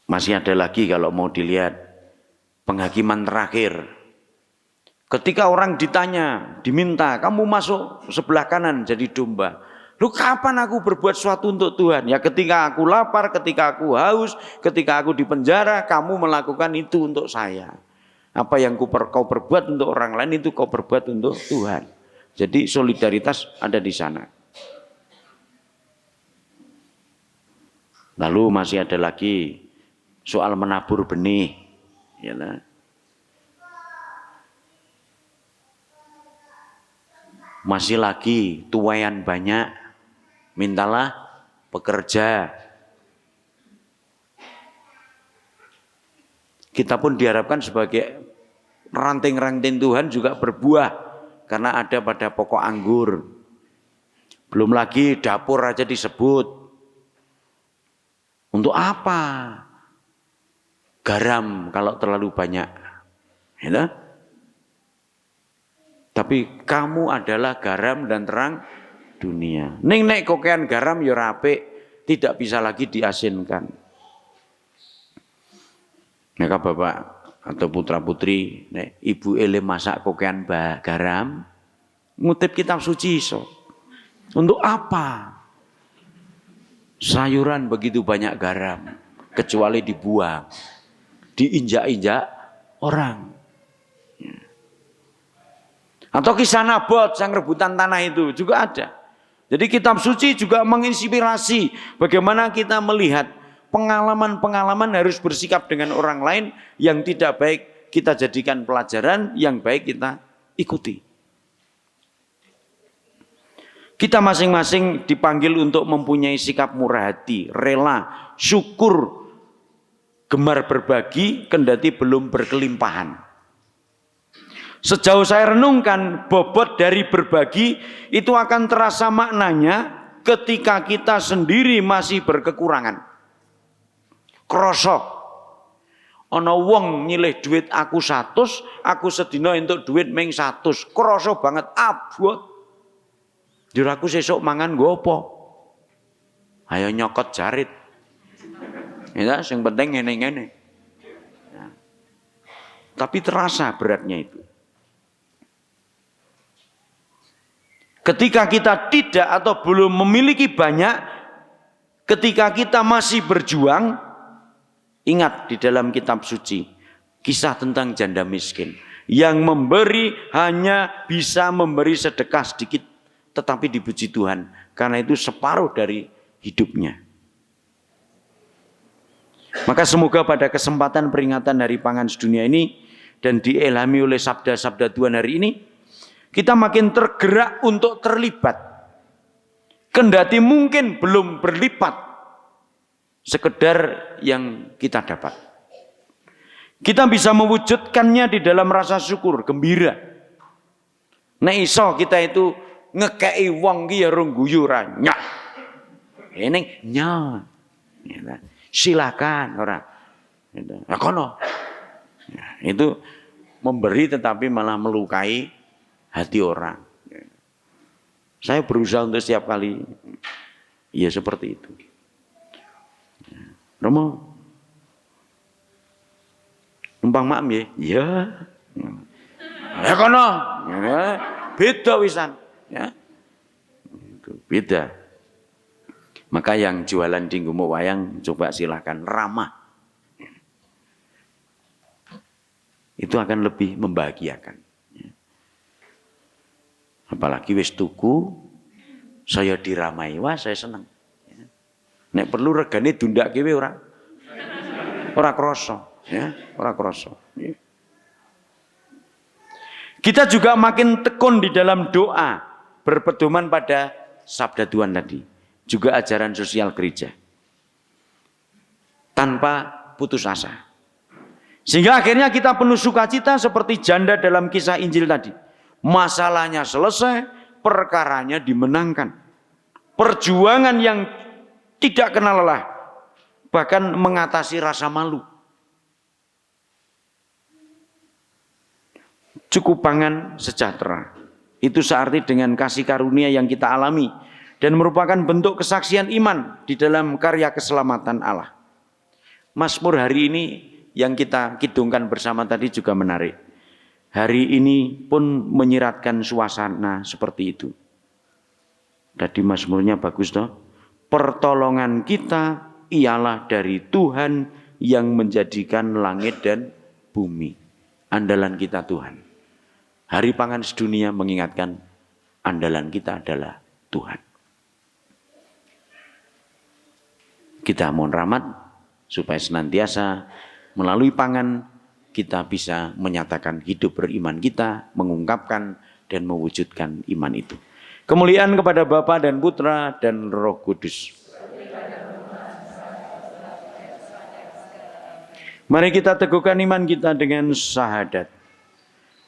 Masih ada lagi kalau mau dilihat penghakiman terakhir. Ketika orang ditanya, diminta, kamu masuk sebelah kanan jadi domba. Lu kapan aku berbuat sesuatu untuk Tuhan? Ya ketika aku lapar, ketika aku haus, ketika aku di penjara, kamu melakukan itu untuk saya. Apa yang kau perbuat untuk orang lain itu kau perbuat untuk Tuhan. Jadi solidaritas ada di sana. Lalu masih ada lagi soal menabur benih, ya nah. Masih lagi tuaian banyak, mintalah pekerja. Kita pun diharapkan sebagai ranting-ranting Tuhan juga berbuah karena ada pada pokok anggur. Belum lagi dapur aja disebut. Untuk apa? Garam kalau terlalu banyak, ya. Tapi kamu adalah garam dan terang dunia. Nek kokean garam ya apik, tidak bisa lagi diasinkan. Maka bapak atau putra putri, nek ibu ele masak kokean garam, ngutip kitab suci iso. Untuk apa? Sayuran begitu banyak garam, kecuali dibuang. Diinjak-injak orang. Atau kisah Nabot sang rebutan tanah itu juga ada. Jadi kitab suci juga menginspirasi bagaimana kita melihat pengalaman-pengalaman harus bersikap dengan orang lain yang tidak baik kita jadikan pelajaran, yang baik kita ikuti. Kita masing-masing dipanggil untuk mempunyai sikap murah hati, rela, syukur, gemar berbagi, kendati belum berkelimpahan. Sejauh saya renungkan, bobot dari berbagi itu akan terasa maknanya ketika kita sendiri masih berkekurangan. Krosok. Ana wong nyilih duit aku 100, aku sedina entuk duit meng 100. Krosok banget, abot. Jur aku sesuk mangan nggo apa? Ayo nyokot jarit. Ya, yang penting ngene-ngene. Nah, tapi terasa beratnya itu. Ketika kita tidak atau belum memiliki banyak, ketika kita masih berjuang, ingat di dalam kitab suci, kisah tentang janda miskin. Yang memberi hanya bisa memberi sedekah sedikit, tetapi dipuji Tuhan. Karena itu separuh dari hidupnya. Maka semoga pada kesempatan peringatan Hari Pangan Sedunia ini dan diilhami oleh sabda-sabda Tuhan hari ini, kita makin tergerak untuk terlibat. Kendati mungkin belum berlipat sekedar yang kita dapat. Kita bisa mewujudkannya di dalam rasa syukur, gembira. Nek iso kita itu ngekei wong ki ya rung guyu ra nyak. Ini nya. Silakan ora. Ya kono. Itu memberi tetapi malah melukai hati orang. Saya berusaha untuk setiap kali ya seperti itu. Romo numpang mak nggih? Iya. Ya kono. Ya, beda wisan, ya. Itu beda. Maka yang jualan di Gumuk Wayang coba silakan ramah. Itu akan lebih membahagiakan. Apalagi wis tuku, saya diramai, wah saya senang. Nek perlu regane dundake wae ora krasa, ya, ora krasa. Kita juga makin tekun di dalam doa, berpedoman pada sabda Tuhan tadi, juga ajaran sosial gereja. Tanpa putus asa. Sehingga akhirnya kita penuh sukacita seperti janda dalam kisah Injil tadi. Masalahnya selesai, perkaranya dimenangkan. Perjuangan yang tidak kenal lelah, bahkan mengatasi rasa malu. Cukup pangan sejahtera. Itu searti dengan kasih karunia yang kita alami dan merupakan bentuk kesaksian iman di dalam karya keselamatan Allah. Mazmur hari ini yang kita kidungkan bersama tadi juga menarik. Hari ini pun menyiratkan suasana seperti itu. Tadi mazmurnya bagus toh. Pertolongan kita ialah dari Tuhan yang menjadikan langit dan bumi. Andalan kita Tuhan. Hari pangan sedunia mengingatkan andalan kita adalah Tuhan. Kita mohon rahmat supaya senantiasa melalui pangan kita bisa menyatakan hidup beriman kita, mengungkapkan dan mewujudkan iman itu. Kemuliaan kepada Bapa dan Putra dan Roh Kudus. Mari kita teguhkan iman kita dengan syahadat.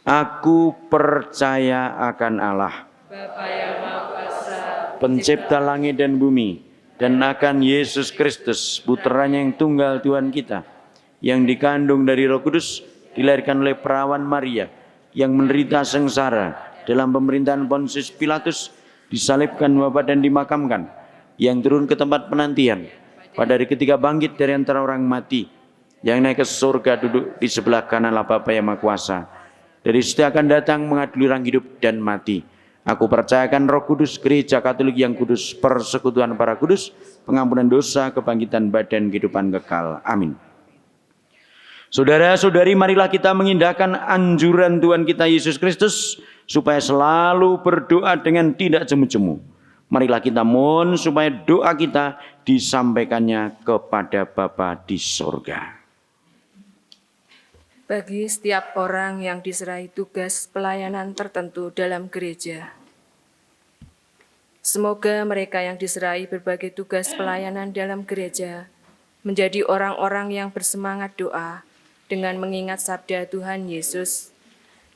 Aku percaya akan Allah, Bapa yang Maha Kuasa, pencipta langit dan bumi, dan akan Yesus Kristus, putranya yang tunggal Tuhan kita, yang dikandung dari Roh Kudus, dilahirkan oleh perawan Maria, yang menderita sengsara dalam pemerintahan Pontius Pilatus, disalibkan, wafat dan dimakamkan, yang turun ke tempat penantian, pada hari ketiga bangkit dari antara orang mati, yang naik ke surga duduk di sebelah kanan Allah Bapa yang Maha Kuasa, dari situ akan datang mengadili orang hidup dan mati. Aku percayakan Roh Kudus, Gereja Katolik yang kudus, persekutuan para kudus, pengampunan dosa, kebangkitan badan, kehidupan kekal. Amin. Saudara-saudari, marilah kita mengindahkan anjuran Tuhan kita Yesus Kristus supaya selalu berdoa dengan tidak jemu-jemu. Marilah kita mohon supaya doa kita disampaikannya kepada Bapa di sorga. bagi setiap orang yang diserahi tugas pelayanan tertentu dalam gereja. Semoga mereka yang diserahi berbagai tugas pelayanan dalam gereja menjadi orang-orang yang bersemangat doa dengan mengingat sabda Tuhan Yesus,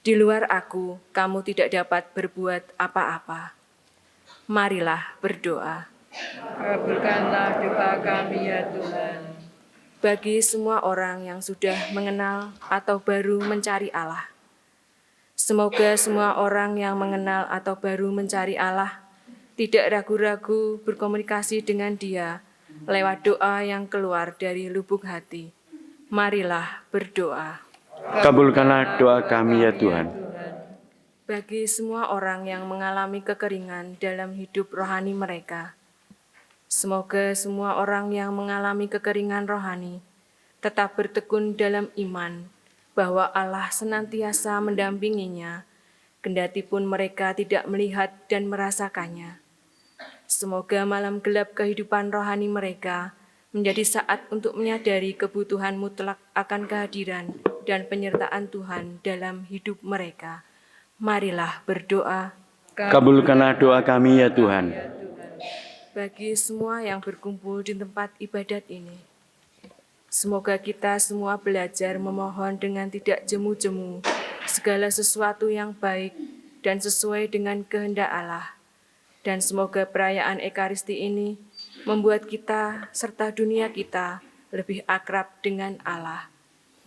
"Di luar aku, kamu tidak dapat berbuat apa-apa." Marilah berdoa. Kabulkanlah doa kami ya Tuhan. Bagi semua orang yang sudah mengenal atau baru mencari Allah, semoga semua orang yang mengenal atau baru mencari Allah tidak ragu-ragu berkomunikasi dengan Dia lewat doa yang keluar dari lubuk hati. Marilah berdoa. Kabulkanlah doa kami ya Tuhan. Bagi semua orang yang mengalami kekeringan dalam hidup rohani mereka, semoga semua orang yang mengalami kekeringan rohani tetap bertekun dalam iman bahwa Allah senantiasa mendampinginya, kendati pun mereka tidak melihat dan merasakannya. Semoga malam gelap kehidupan rohani mereka menjadi saat untuk menyadari kebutuhan mutlak akan kehadiran dan penyertaan Tuhan dalam hidup mereka. Marilah berdoa. Kabulkanlah doa kami ya Tuhan. bagi semua yang berkumpul di tempat ibadat ini. Semoga kita semua belajar memohon dengan tidak jemu-jemu segala sesuatu yang baik dan sesuai dengan kehendak Allah. Dan semoga perayaan Ekaristi ini membuat kita serta dunia kita lebih akrab dengan Allah.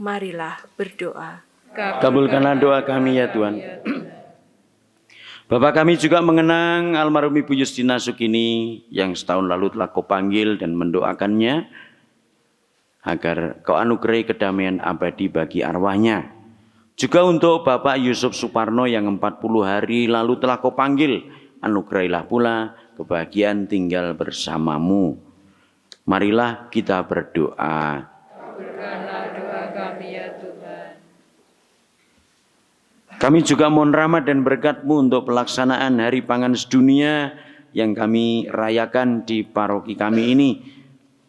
Marilah berdoa. Kabulkanlah doa kami ya Tuhan. Bapak kami juga mengenang almarhum Ibu Justina Sukini yang setahun lalu telah Kau panggil dan mendoakannya agar Kau anugerahi kedamaian abadi bagi arwahnya. Juga untuk Bapak Yusuf Suparno yang 40 hari lalu telah Kau panggil, anugerahilah pula kebahagiaan tinggal bersamamu. Marilah kita berdoa. Kabulkanlah doa kami ya Tuhan. Kami juga mohon rahmat dan berkat-Mu untuk pelaksanaan Hari Pangan Sedunia yang kami rayakan di paroki kami ini.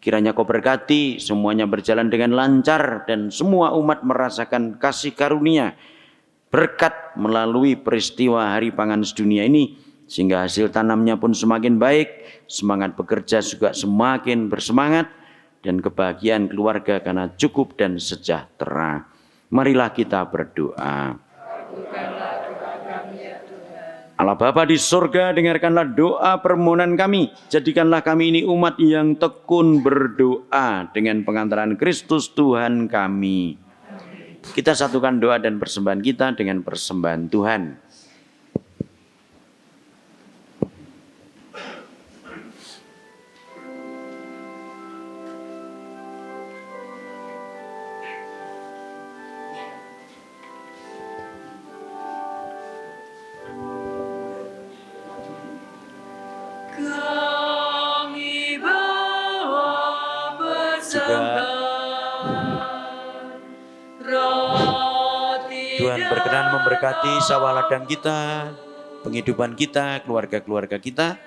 Kiranya Kau berkati, semuanya berjalan dengan lancar dan semua umat merasakan kasih karunia, berkat melalui peristiwa Hari Pangan Sedunia ini, sehingga hasil tanamnya pun semakin baik, semangat bekerja juga semakin bersemangat, dan kebahagiaan keluarga karena cukup dan sejahtera. Marilah kita berdoa. Allah Bapa di surga, dengarkanlah doa permohonan kami. Jadikanlah kami ini umat yang tekun berdoa dengan pengantaran Kristus Tuhan kami. Kita satukan doa dan persembahan kita dengan persembahan Tuhan. Tuhan berkenan memberkati sawah ladang kita, penghidupan kita, keluarga-keluarga kita,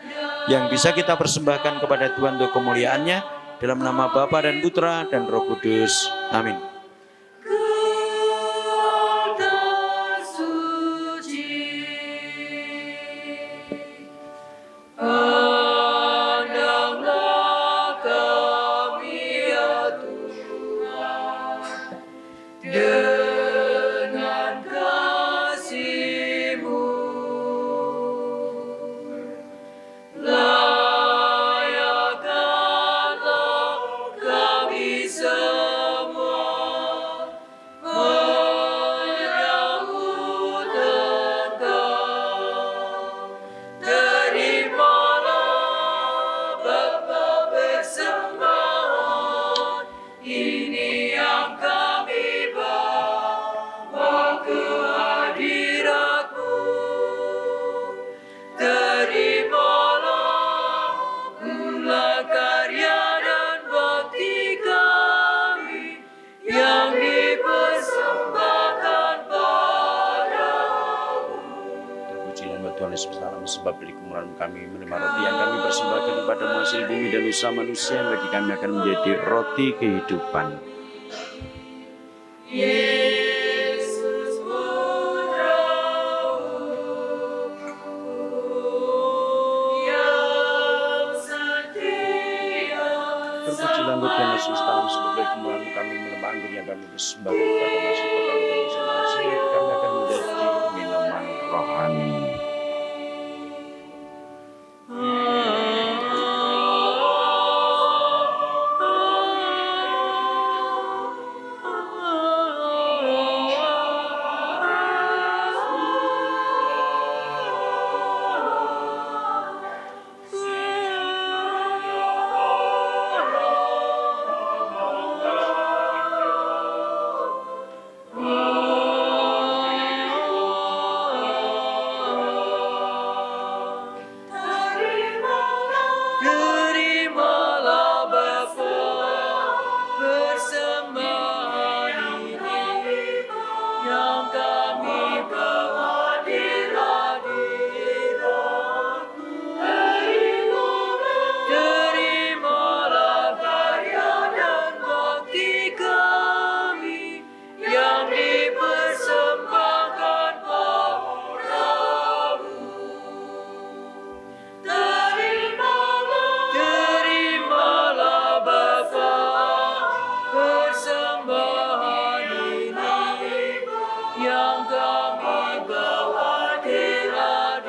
yang bisa kita persembahkan kepada Tuhan untuk kemuliaan-Nya, dalam nama Bapa dan Putra dan Roh Kudus. Amin. Sebab beli kemurahan kami menerima roti yang kami persembahkan kepada hasil bumi dan usaha manusia yang bagi kami akan menjadi roti kehidupan. Yesus Putramu yang setia. Terpujilah Engkau Tuhan Yesus dalam sebab beli kemurahan kami menerima anggur yang kami persembahkan kepada hasil kami dan usaha manusia yang kami akan menjadi minuman rohani. yang kami bawa di hadirat.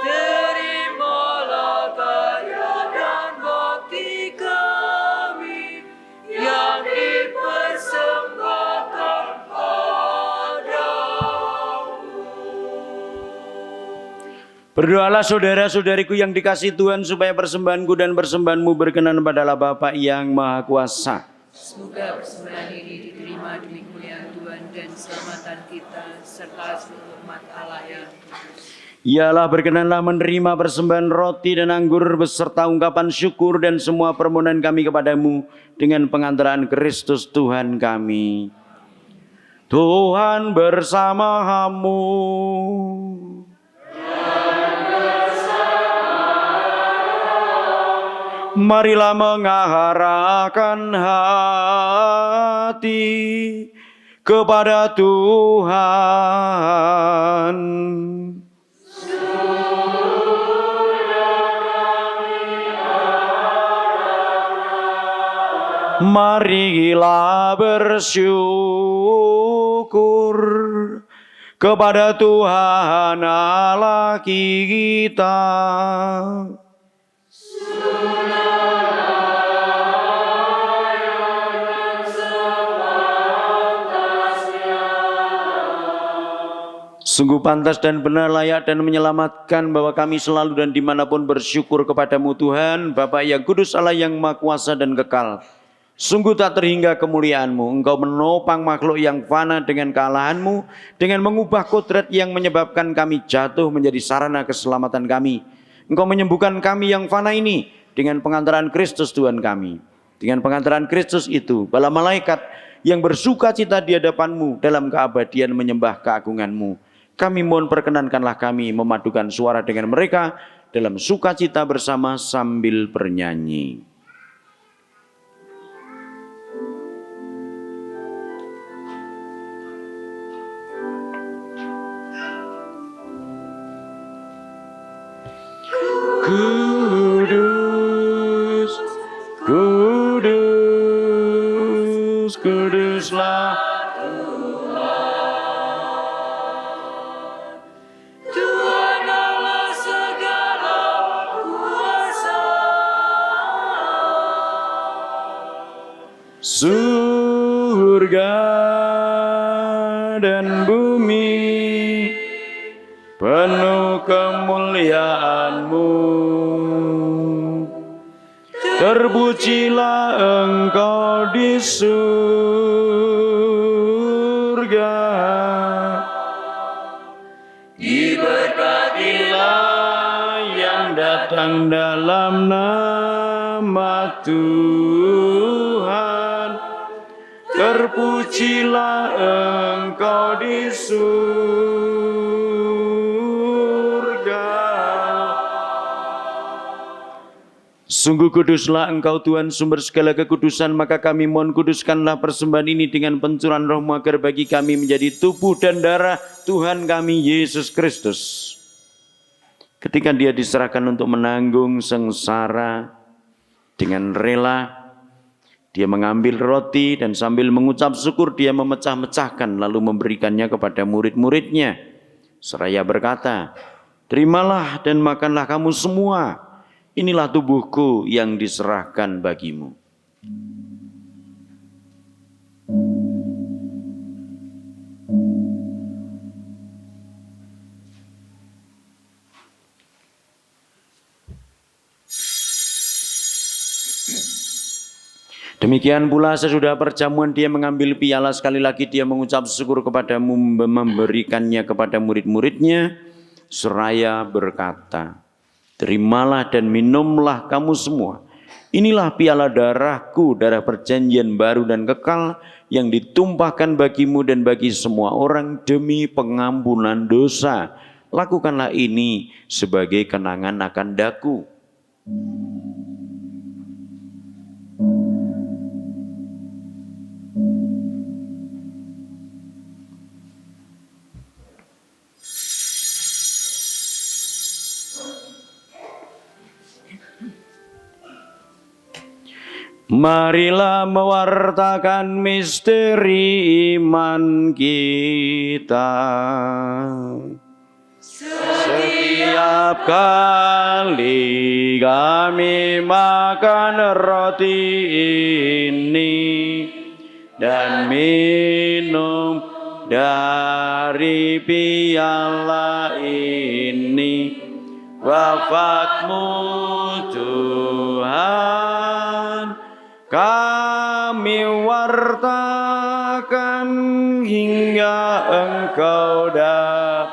Terimalah karya dan bakti kami yang dipersembahkan padamu. Berdoalah saudara-saudariku yang dikasihi Tuhan supaya persembahanku dan persembahanmu berkenan padalah Bapa yang Maha Kuasa. Semoga persembahan ini diterima demi kemuliaan Tuhan dan keselamatan kita serta seluruh umat Allah yang kudus. Ialah berkenanlah menerima persembahan roti dan anggur beserta ungkapan syukur dan semua permohonan kami kepadamu dengan pengantaran Kristus Tuhan kami. Tuhan bersamamu. Marilah mengarahkan hati kepada Tuhan. Marilah bersyukur kepada Tuhan Allah kita. Sungguh pantas dan benar, layak dan menyelamatkan bahwa kami selalu dan dimanapun bersyukur kepadamu Tuhan, Bapa yang kudus, Allah yang maha kuasa dan kekal. Sungguh tak terhingga kemuliaanmu. Engkau menopang makhluk yang fana dengan kealahanmu, dengan mengubah kodrat yang menyebabkan kami jatuh menjadi sarana keselamatan kami. Engkau menyembuhkan kami yang fana ini dengan pengantaran Kristus Tuhan kami. Dengan pengantaran Kristus itu, bala malaikat yang bersuka cita di hadapanmu dalam keabadian menyembah keagunganmu. Kami mohon perkenankanlah kami memadukan suara dengan mereka dalam sukacita bersama sambil bernyanyi. Kudus, kudus, kuduslah Tuhan Allah segala kuasa. surga dan bumi penuh kemuliaan-Mu. Terpujilah Engkau di surga. Diberkatilah yang datang dalam nama Tuhan. Terpujilah Engkau di surga. Sungguh kuduslah Engkau Tuhan, sumber segala kekudusan, maka kami mohon kuduskanlah persembahan ini dengan pencurahan Roh-Mu agar bagi kami menjadi tubuh dan darah Tuhan kami Yesus Kristus. Ketika Dia diserahkan untuk menanggung sengsara, dengan rela Dia mengambil roti dan sambil mengucap syukur Dia memecah-mecahkan lalu memberikannya kepada murid-muridnya. Seraya berkata, "Terimalah dan makanlah kamu semua. Inilah tubuhku yang diserahkan bagimu." Demikian pula sesudah perjamuan Dia mengambil piala, sekali lagi Dia mengucap syukur kepadamu, memberikannya kepada murid-muridnya, seraya berkata, "Terimalah dan minumlah kamu semua. Inilah piala darahku, darah perjanjian baru dan kekal yang ditumpahkan bagimu dan bagi semua orang demi pengampunan dosa. Lakukanlah ini sebagai kenangan akan daku." Marilah mewartakan misteri iman kita. Setiap kali kami makan roti ini dan minum dari piala ini, wafat-Mu Tuhan kami wartakan hingga Engkau datang.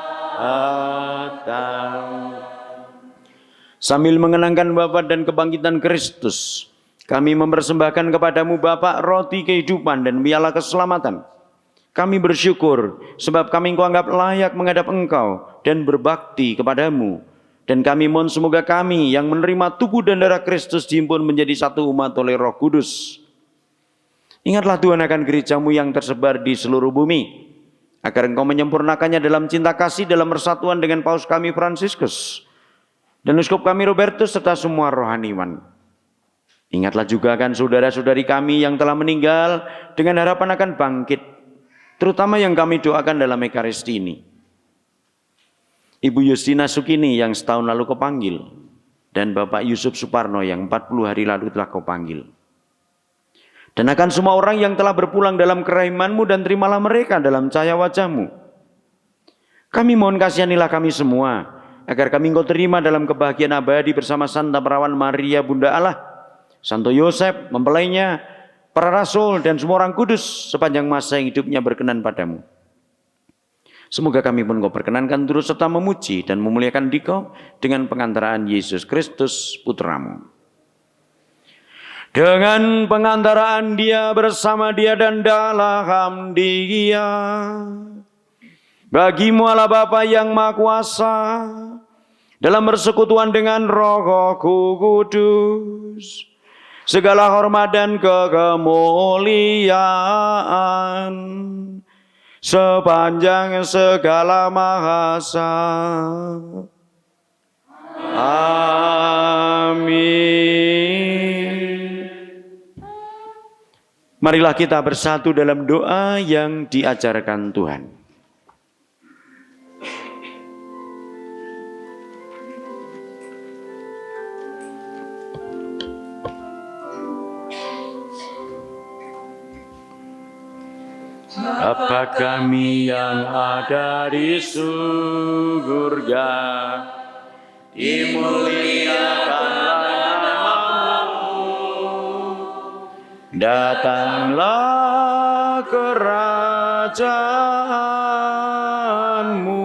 Sambil mengenangkan wafat dan kebangkitan Kristus, kami mempersembahkan kepadamu Bapa roti kehidupan dan piala keselamatan. Kami bersyukur sebab kami Engkau anggap layak menghadap Engkau dan berbakti kepadamu. Dan kami mohon semoga kami yang menerima tubuh dan darah Kristus dihimpun menjadi satu umat oleh Roh Kudus. Ingatlah Tuhan akan gereja-Mu yang tersebar di seluruh bumi, agar Engkau menyempurnakannya dalam cinta kasih dalam persatuan dengan Paus kami Fransiskus dan Uskup kami Robertus serta semua rohaniwan. Ingatlah juga akan saudara-saudari kami yang telah meninggal dengan harapan akan bangkit, terutama yang kami doakan dalam Ekaristi ini. Ibu Justina Sukini yang setahun lalu kau panggil, dan Bapak Yusuf Suparno yang 40 hari lalu telah kau panggil. Dan akan semua orang yang telah berpulang dalam kerahiman-Mu dan terimalah mereka dalam cahaya wajah-Mu. Kami mohon kasihanilah kami semua, agar kami Engkau terima dalam kebahagiaan abadi bersama Santa Perawan Maria Bunda Allah, Santo Yosef, mempelainya, para rasul dan semua orang kudus sepanjang masa hidupnya berkenan padamu. Semoga kami pun Engkau perkenankan turut serta memuji dan memuliakan Dikau dengan pengantaraan Yesus Kristus Putra-Mu. Dengan pengantaraan Dia, bersama Dia dan dalam Dia, bagi-Mu Allah Bapa yang Maha Kuasa, dalam persekutuan dengan Roh Kudus, segala hormat dan kemuliaan sepanjang segala masa. Amin. Marilah kita bersatu dalam doa yang diajarkan Tuhan. Bapa kami yang ada di surga, dimuliakanlah nama-Mu, datanglah kerajaan-Mu,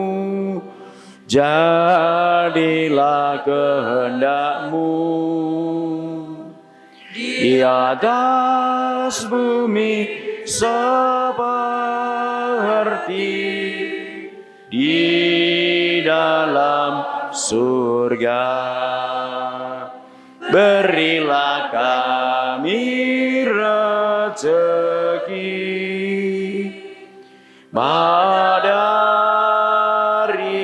jadilah kehendak-Mu di atas bumi seperti di dalam surga. Berilah kami rezeki pada hari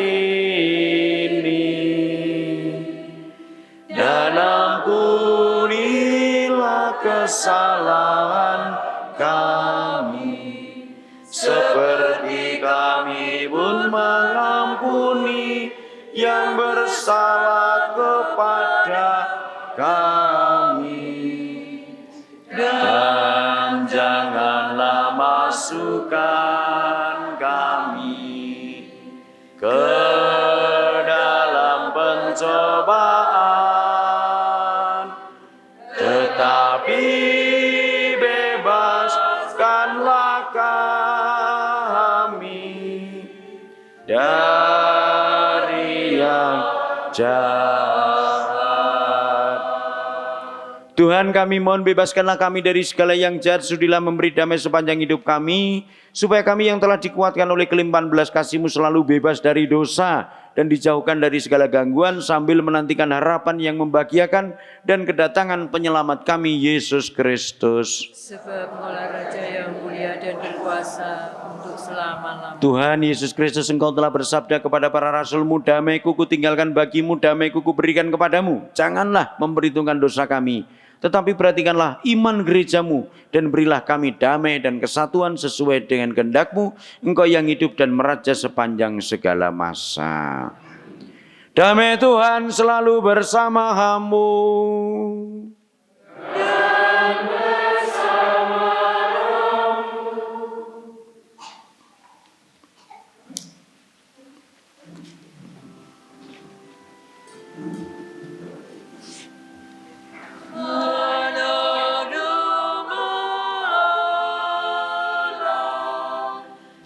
ini, dan ampunilah kesalahan kami, seperti kami pun mengampuni yang bersalah kepada kami. Dan janganlah masukkan kami ke dalam pencobaan, tetapi bebaskanlah kami dari yang jahat. Tuhan, kami mohon bebaskanlah kami dari segala yang jahat, sudilah memberi damai sepanjang hidup kami, supaya kami yang telah dikuatkan oleh kelimpahan belas kasih-Mu selalu bebas dari dosa dan dijauhkan dari segala gangguan, sambil menantikan harapan yang membahagiakan dan kedatangan penyelamat kami, Yesus Kristus. Sebab Engkaulah Raja yang mulia dan berkuasa untuk selama-lamanya. Tuhan Yesus Kristus, Engkau telah bersabda kepada para rasul-Mu, damai-Ku kutinggalkan bagi-Mu, damai-Ku kuberikan kepadamu. Janganlah memperhitungkan dosa kami, tetapi perhatikanlah iman gerejamu dan berilah kami damai dan kesatuan sesuai dengan kehendak-Mu, Engkau yang hidup dan meraja sepanjang segala masa. Damai Tuhan selalu bersama-Mu.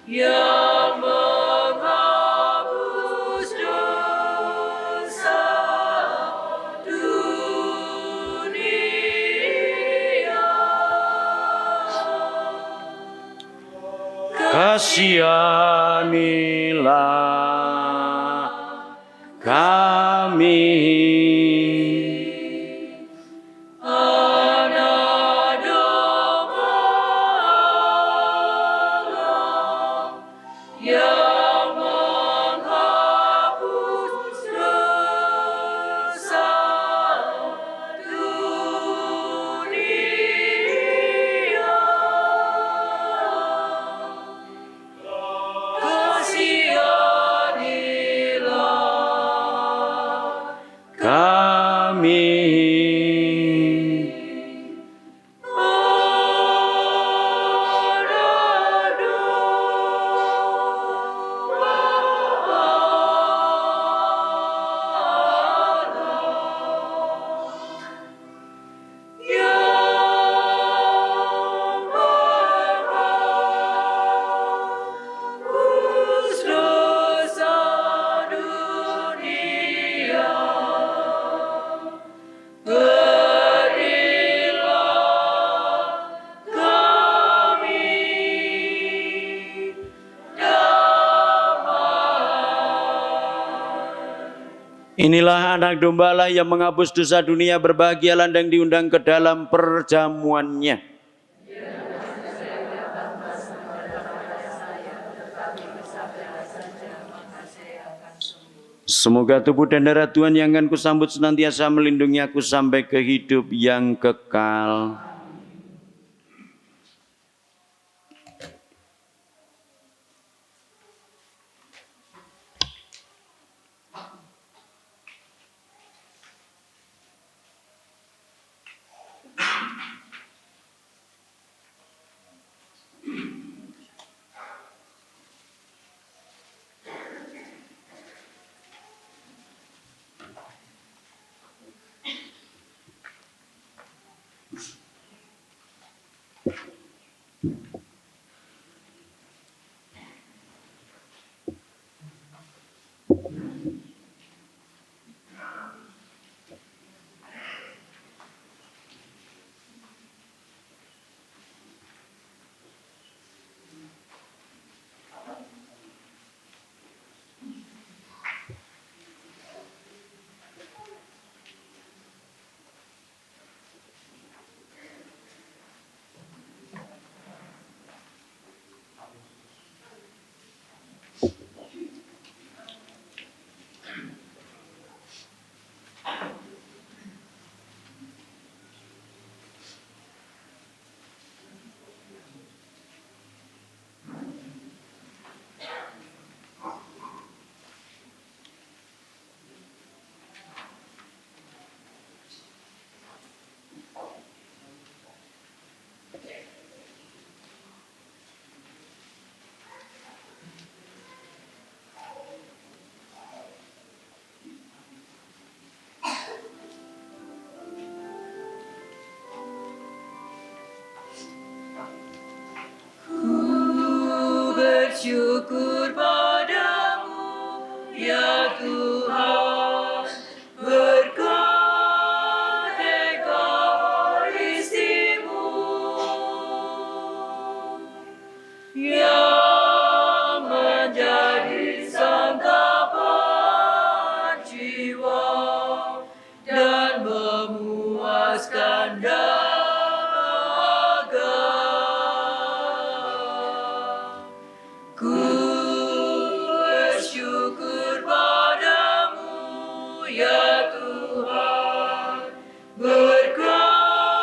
Yang menghapus dosa dunia. Kasihanilah kami. Yang menghapus dosa dunia. Kasihanilah Kami. Inilah anak domba Allah yang menghapus dosa dunia, berbahagialah dan diundang ke dalam perjamuannya. Semoga tubuh dan darah Tuhan yang akan kusambut senantiasa melindungi aku sampai ke hidup yang kekal. bersyukur padamu, ya Tuhan, berkat Ekaristimu yang menjadi santapan jiwa dan memuaskan dahaga. Ku bersyukur padamu, ya Tuhan, berkat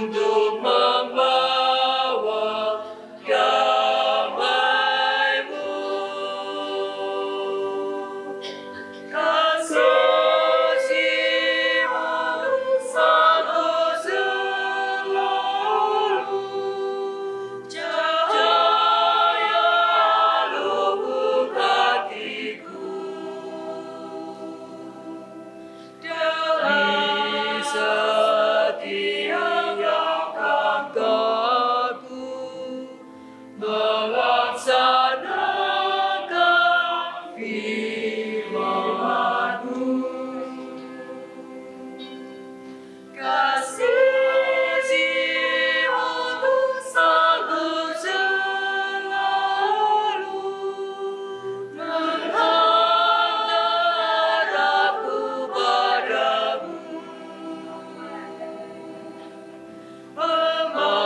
untuk membawa damai-Mu. Kasih-Mu selalu selalu, cahaya lubuk hatiku. Dalam setiap langkahku melaksanakan firman-Mu. Kasih-Mu selalu selalu menghantar aku padamu, memahami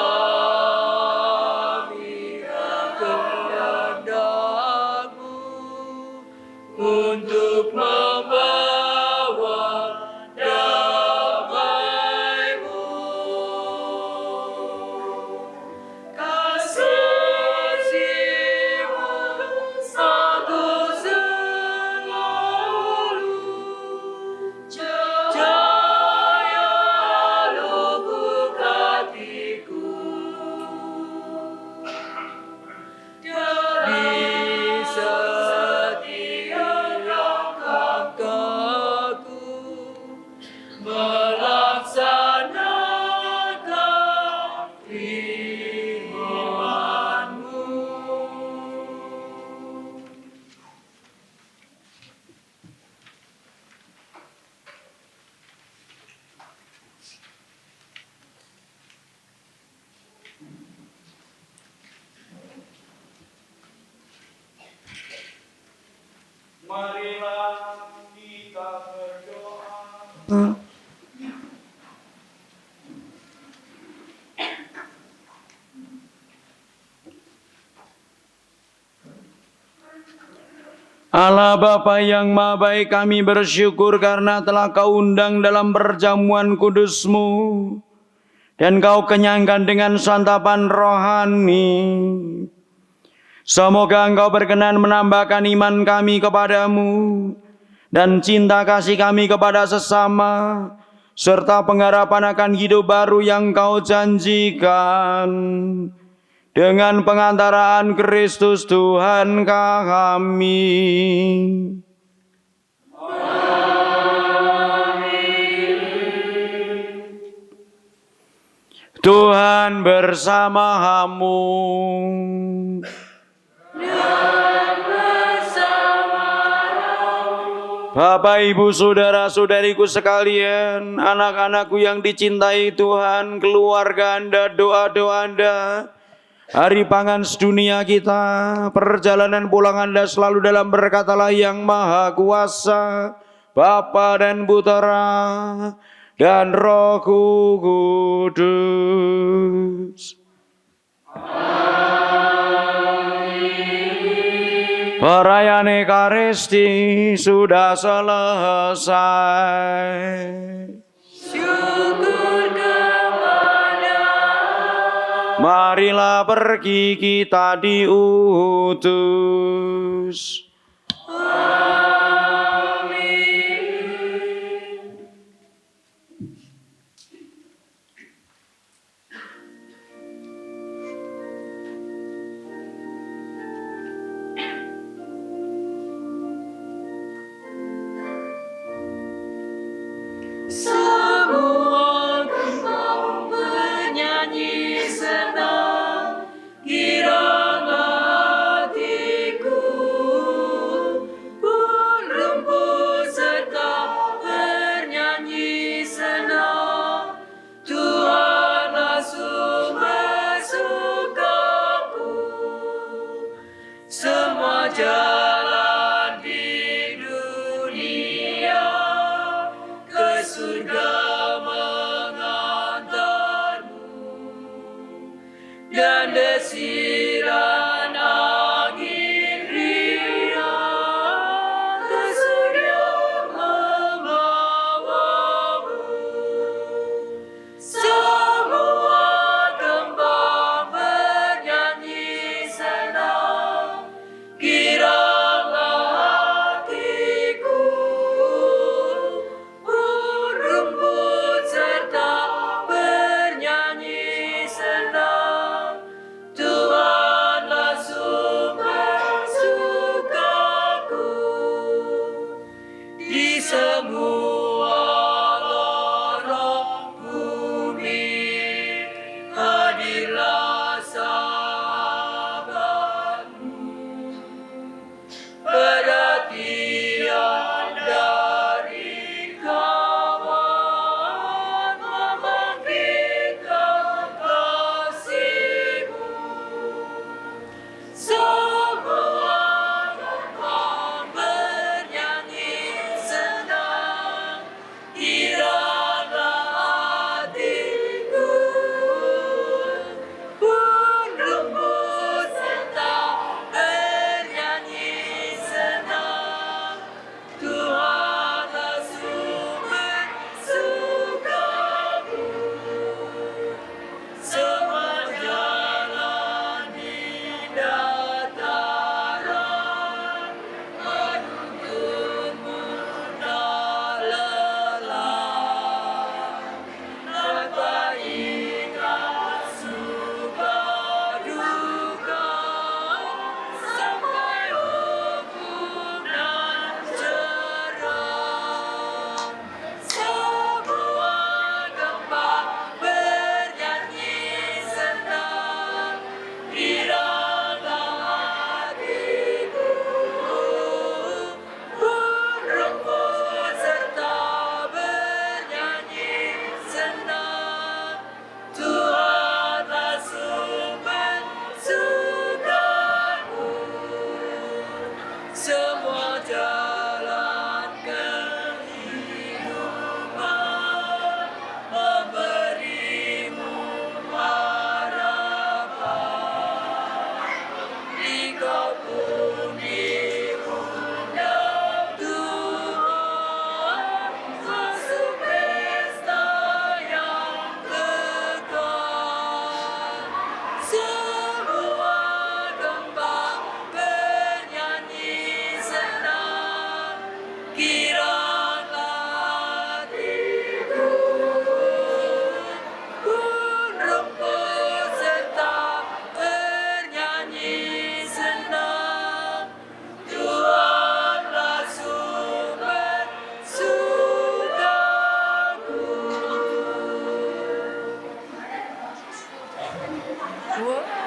kehendak-Mu untuk membawa damai-Mu. Kasih-Mu selalu selalu, cahaya lubuk hatiku. Di setiap langkahku melaksanakan firman-Mu. Marilah kita berdoa. Allah Bapa yang Maha Baik, kami bersyukur karena telah Kau undang dalam perjamuan kudus-Mu dan Kau kenyangkan dengan santapan rohani. Semoga Engkau berkenan menambahkan iman kami kepadamu dan cinta kasih kami kepada sesama, serta pengharapan akan hidup baru yang Kau janjikan. Dengan pengantaraan Kristus Tuhan kami. Tuhan bersama-Mu. Bapak, Ibu, Saudara-saudariku sekalian, anak-anakku yang dicintai Tuhan, keluarga Anda, doa-doa Anda, hari pangan sedunia kita, perjalanan pulang Anda selalu dalam berkat Allah yang Maha Kuasa, Bapa dan Putera dan Roh Kudus. Perayaan Ekaristi sudah selesai. Syukur kepada Marilah pergi kita diutus. semua kembang bernyanyi senang, kiranya hatiku pun rumput serta bernyanyi senang. Tuhanlah sumber sukaku, semua jalan di dunia ke surga mengantarmu, dan desiran angin riang ke surga membawamu. Semua Bu.